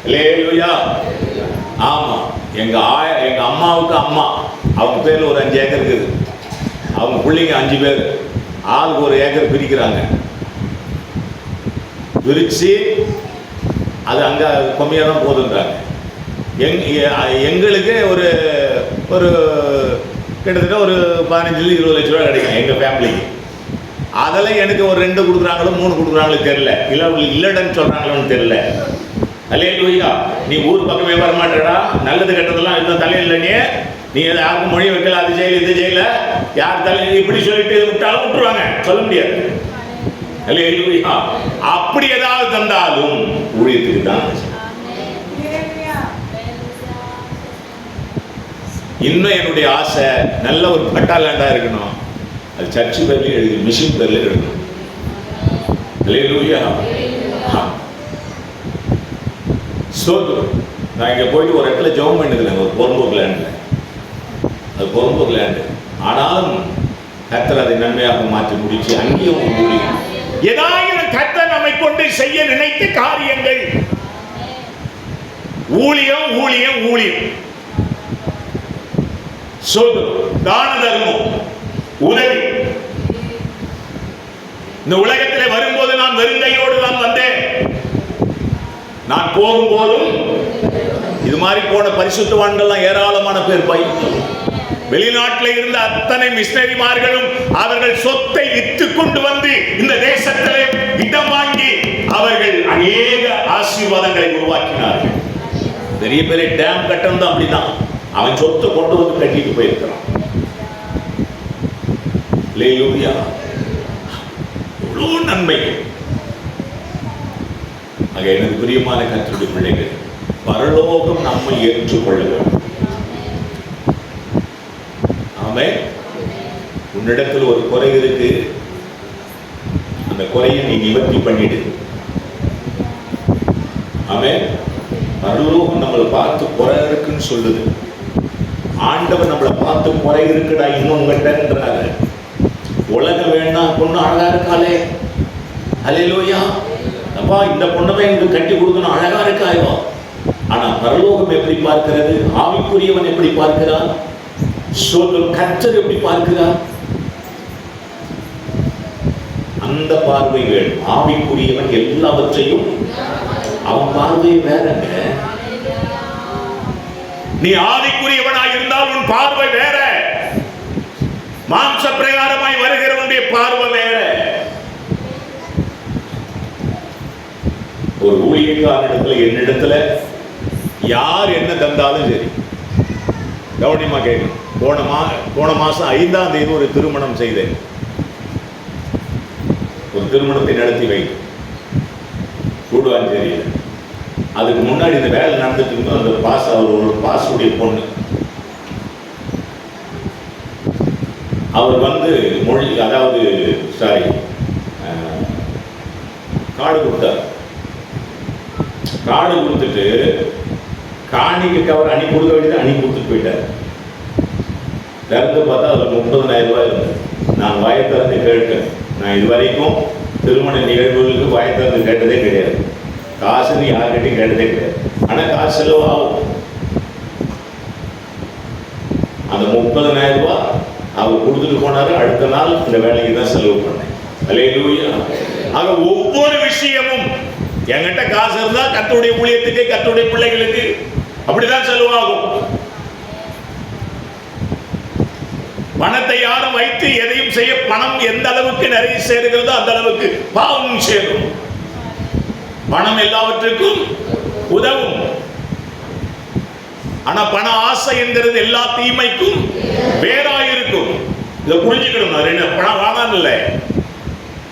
இல்லையா? ஆமா, எங்க அம்மாவுக்கு அம்மா, அவங்க பேர்ல ஒரு 5 ஏக்கர் இருக்குது. அவங்க பிள்ளைங்க 5 பேர், ஆளுக்கு ஒரு ஏக்கர் பிரிக்கிறாங்க. பிரிச்சு அது அங்க கம்மியாக தான் போதுன்றாங்க. எங்களுக்கு ஒரு ஒரு கிட்டத்தட்ட ஒரு 15-20 லட்ச ரூபா கிடைக்கும் எங்க ஃபேமிலிக்கு. அதெல்லாம் எனக்கு ஒரு 2 கொடுக்குறாங்களோ 3 கொடுக்குறாங்களோ தெரியல, இல்லை இல்லைன்னு சொல்றாங்களோன்னு தெரியல. அல்லேலூயா. நீ ஊர் பக்கமே வரமாட்டேடா, நல்லது கெட்டதெல்லாம் இன்னும் தலையில் நீ யாருக்கும் மொழி வைக்கல, அது செய்யல இது செய்யல, யார் தலை இப்படி சொல்லிட்டு விட்டாலும் விட்டுருவாங்க, சொல்ல முடியாது. அல்லேலூயா. அப்படி ஏதாவது தந்தாலும் ஊழியத்துக்கு தான். இன்னும் என்னுடைய ஆசை நல்ல ஒரு பட்டா லேண்டா இருக்கணும். அது சர்ச்சு பேர்ல எழுதி, மிஷின் பேர்ல இருக்கணும். அல்லேலூயா. நான் இங்க போயிட்டு ஒரு இடத்துல ஜெபம் பண்ணிருக்கேன், ஒரு பொறும்போக்கு லேண்ட்ல. அது பொறும்போக்கு லேண்டு, ஆனாலும் கர்த்தர் அதை நன்மையாக மாற்றி முடிச்சு அங்கேயும் ஊழியம். ஏதாவது கர்த்தர் நம்மை கொண்டு செய்ய நினைத்த காரியங்கள், ஊழியம் ஊழியம் ஊழியம், தான தர்மம், உதவி. இந்த உலகத்திலே வரும்போது நான் வெறுங்கையோடு தான் வந்தேன். நான் போகும்போதும் இது மாதிரி போன பரிசுத்தவான்கள்லாம் ஏராளமான பேர் போய் வெளிநாட்டில் இருந்த அத்தனை மிஷனரிமார்களும் அவர்கள் சொத்தை வித்து கொண்டு வந்து இந்த தேசத்திலே இடம் வாங்கி அவர்கள் அநேக ஆசீர்வாதங்களை உருவாக்கினார்கள். பெரிய பெரிய டேம் கட்டணும் அப்படிதான் அவன் சொத்தை கொண்டு வந்து கட்டிட்டு போயிருக்கிறான். அல்லேலூயா. எவ்வளவு நன்மை. ஆக எனது பிரியமான கர்த்தருடைய பிள்ளைகள், பரலோகம் நம்மை ஏற்றுக்கொள்ள வேண்டும். ஆமென். உன்னிடத்தில் ஒரு குறை இருக்கு, அந்த குறையை நீ நிவர்த்தி பண்ணிடு. ஆமென். பரலோகம் நம்மளை பார்த்து குறை இருக்குன்னு சொல்லுது. ஆண்டவர் நம்மளை பார்த்து குறை இருக்குடா இன்னும் உங்கள்கிட்டன்றாரு. உலகம் வேண்டாம், பொண்ணு அழகா இருக்காளே, அல்லேலூயா, அப்பா இந்த பொண்ணை எனக்கு கட்டி கொடுக்கணும், அழகா இருக்காயோ. ஆனா பரலோகம் எப்படி பார்க்கிறது? ஆவிக்குரியவன் எப்படி பார்க்கிறான்? கர்த்தர் எப்படி பார்க்கிறார்? அந்த பார்வை வேணும். ஆவிக்குரியவன் எல்லாவற்றையும், அவன் பார்வை வேறங்க. நீ ஆவிக்குரியவனாய் இருந்தால் உன் பார்வை வேற, மாம்ச பிரகாரமாய் வருகிறவனுடைய பார்வை வேற. ஒரு ஊழியக்காரனிடத்துல என்னிடத்துல யார் என்ன தந்தாலும் சரி கவனியமா கேட்கணும். போன மாசம் 5ஆம் தேதி ஒரு திருமணம் செய்தேன். ஒரு திருமணத்தை நடத்தி வைத்து கூடுவாஞ்சேரியில். அதுக்கு முன்னாடி இந்த வேலை நடந்துட்டு இருந்தோம். அந்த அவர் ஒரு பாசுடைய பொண்ணு, அவர் வந்து மொழி, அதாவது காடு கொடுத்தார். காடு கொடுத்துட்டு காணிக்கு அவர் அணி கொடுக்க வேண்டியது அணி கொடுத்துட்டு போயிட்டார். திறந்து பார்த்தா அதில் 30,000 ரூபாய் இருந்தது. நான் வாயை திறந்து கேட்டேன். நான் இது வரைக்கும் திருமண நிகழ்வுகளுக்கு வாயை திறந்து கேட்டதே கிடையாது. காசுன்னு யார்கிட்டையும் கேட்டதே கிடையாது. ஆனால் காசு செலவு ஆகும். அந்த 30,000 ரூபாய் அவர் கொடுத்துட்டு போனாரு. அடுத்த நாள் இந்த வேலைக்கு தான் செலவு பண்ணேன். அல்லேலூயா. ஆக ஒவ்வொரு விஷயமும் என்கிட்ட காசு இருந்தா கர்த்தருடைய ஊழியத்துக்கு, கர்த்தருடைய பிள்ளைகளுக்கு அப்படிதான் செலவாகும். பணத்தை யாரும் வைத்து எதையும் செய்ய, பணம் எந்த அளவுக்கு நிறைய சேருகிறதோ அந்த அளவுக்கு பாவம் சேரும். பணம் எல்லாவற்றுக்கும் உதவும். ஆனா பண ஆசை என்கிறது எல்லா தீமைக்கும் வேறாயிருக்கும். இதை புரிஞ்சுக்கணும். பணம் வேணாம் இல்லை,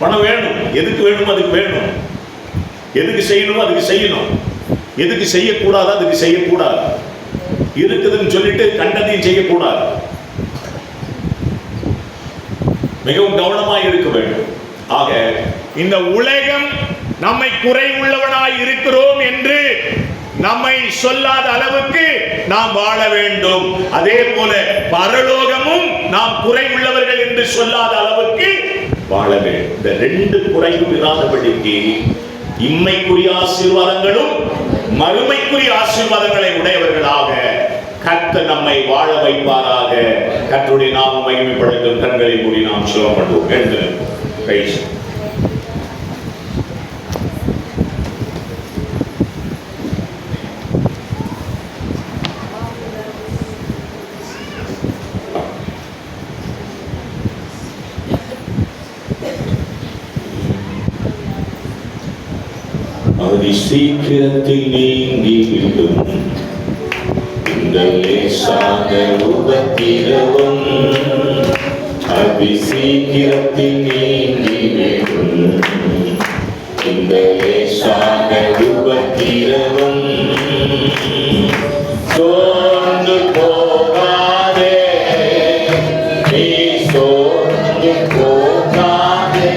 பணம் வேணும். எதுக்கு வேணுமோ அதுக்கு வேணும். எதுக்கு செய்யணுமோ அதுக்கு செய்யணும். எதுக்கு செய்யக்கூடாது அதுக்கு செய்யக்கூடாது. இருக்குதுன்னு சொல்லிட்டு கண்டதையும் செய்யக்கூடாது. மிகவும் கவனமாக இருக்க வேண்டும். ஆக இந்த உலகம் நம்மை குறை உள்ளவனாய் இருக்கிறோம் என்று நம்மை சொல்லாத அளவுக்கு நாம் வாழ வேண்டும். அதே போல பரலோகமும் நாம் குறை உள்ளவர்கள் என்று சொல்லாத அளவுக்கு வாழ வேண்டும். இந்த ரெண்டு குறையும் இராதபடிக்கு இம்மைக்குரிய ஆசீர்வாதங்களும் மறுமைக்குரிய ஆசீர்வாதங்களை உடையவர்களாக கர்த்தர் நம்மை வாழ வைப்பாராக. கர்த்தருடைய நாமம் மகிமைப்படட்டும். கண்களை மூடி நாம் ஜெபம் பண்ணுவோம். எழுந்து சீக்கிரத்தில் நீங்கிவிடும் இந்த லேசான உபத்திரவம், அதி சீக்கிரத்தில் நீங்கிவிடும் இந்த லேசான உபத்திரவம். சோர்ந்து போகாதே, நீ சோர்ந்து போகாதே.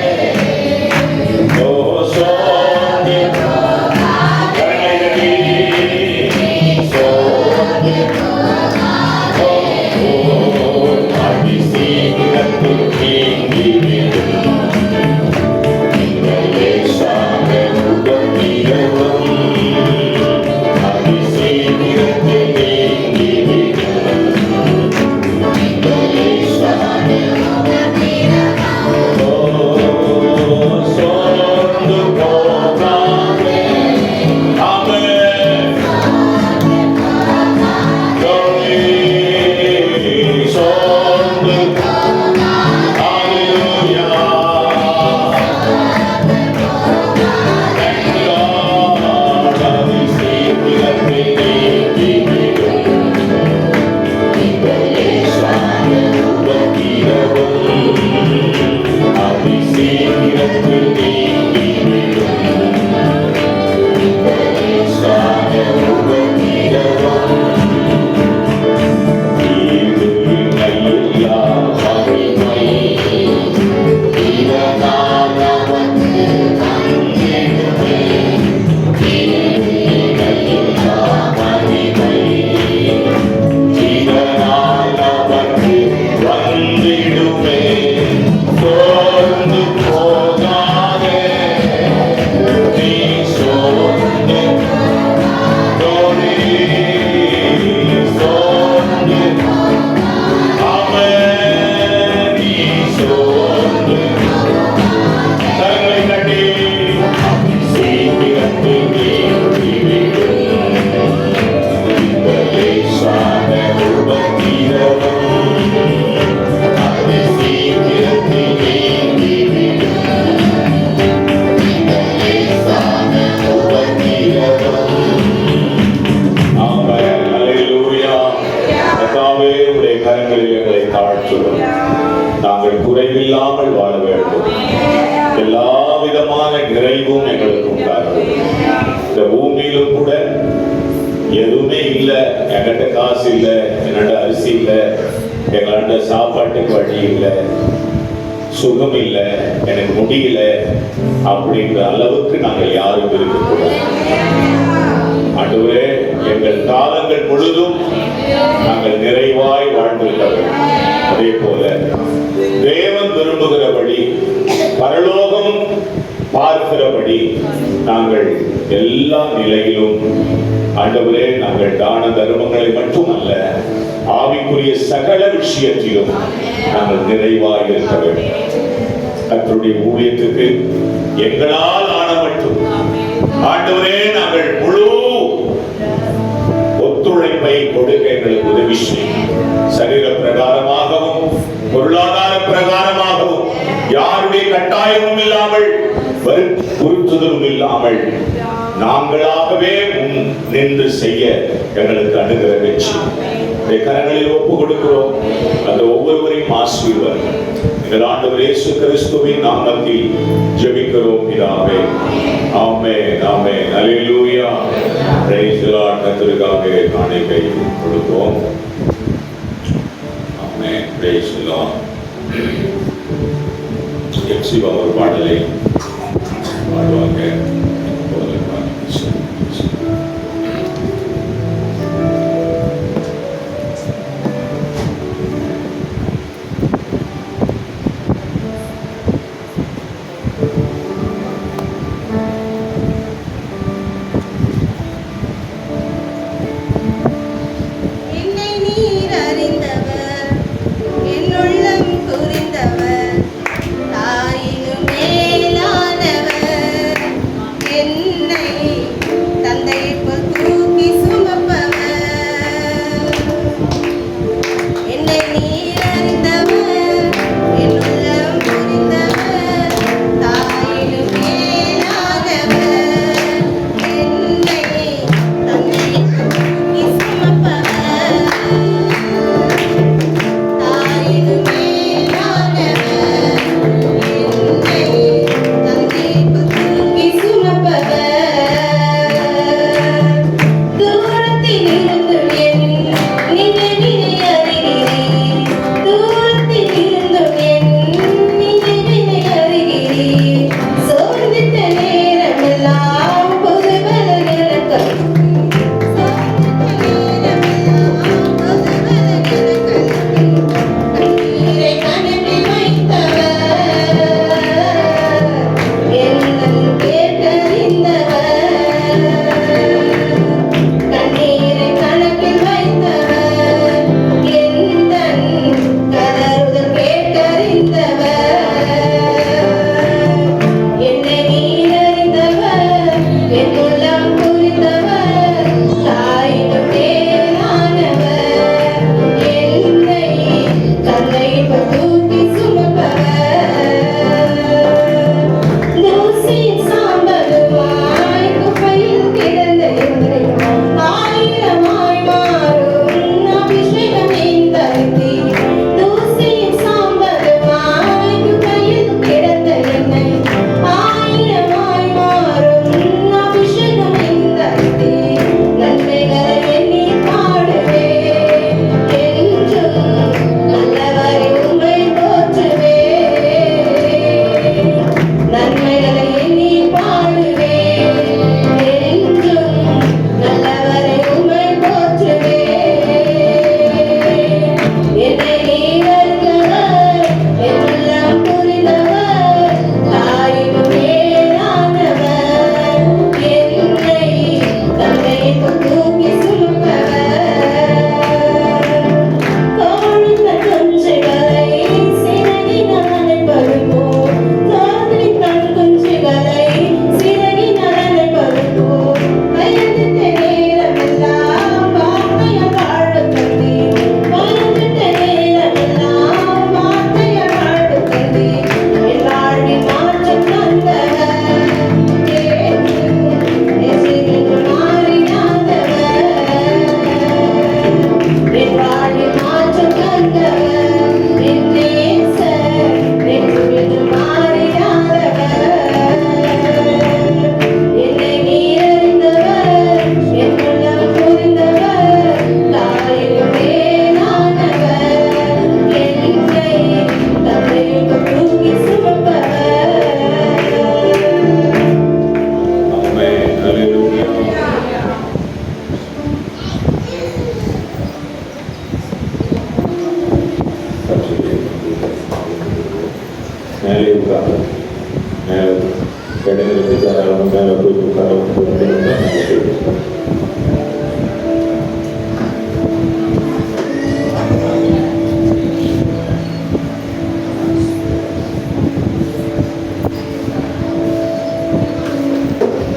சாப்பாட்டுக்கு வழி இல்லை, சுகம் இல்லை, எனக்கு முடியல அப்படிங்கிற அளவுக்கு நாங்கள் யாரும் இருக்கக்கூடாது. ஆண்டவரே, எங்கள் காலங்கள் முழுதும் நாங்கள் நிறைவாய் வாழ்ந்திருக்க வேண்டும். அதே போல தேவன் விரும்புகிறபடி, பரலோகம் பார்க்கிறபடி நாங்கள் எல்லா நிலையிலும் ஆண்டவரே, நாங்கள் தான தர்மங்களை மட்டுமல்ல, ஆவிக்குரிய சகல விஷயத்திலும் நாங்கள் நிறைவாக இருக்க வேண்டும். கர்த்தருடைய ஊழியத்துக்கு எங்களால் ஆன மட்டும் ஆண்டவரே, நாங்கள் முழு ஒத்துழைப்பை கொடுக்க எங்களுக்கு உதவி செய்யும். சரீர பிரகாரமாகவும் பொருளாதார பிரகாரமாகவும் யாருடைய கட்டாயமும் இல்லாமல் வற்புறுத்துதலும் இல்லாமல் நாங்களாகவே முன் நின்று செய்ய எங்களுக்கு அனுகிரகிச்சு கரங்களில் ஒப்பு கொடுக்கிறோம். அந்த ஒவ்வொருவரையும் ஆசீர்வாதம் எங்கள் ஆண்டவர் இயேசு கிறிஸ்துவின் நாமத்தில் ஜெபிக்கிறோம் பிதாவே. ஆமென், ஆமென், அல்லேலூயா. Praise the lord. கர்த்தருக்காக காணிக்கை கொடுப்போம். ஆமென், பிரைஸ் தி லார்ட். எக்ஸிபா ஒரு பாடலை பாடுவாங்க.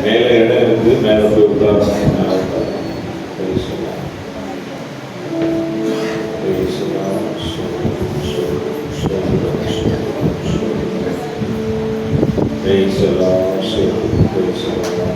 மேலே இடம் இருக்கு, மேலே போய் உட்காரணும். மேலே உட்காரணும். Praise the Lord. Praise the Lord. Praise the Lord. Praise the Lord.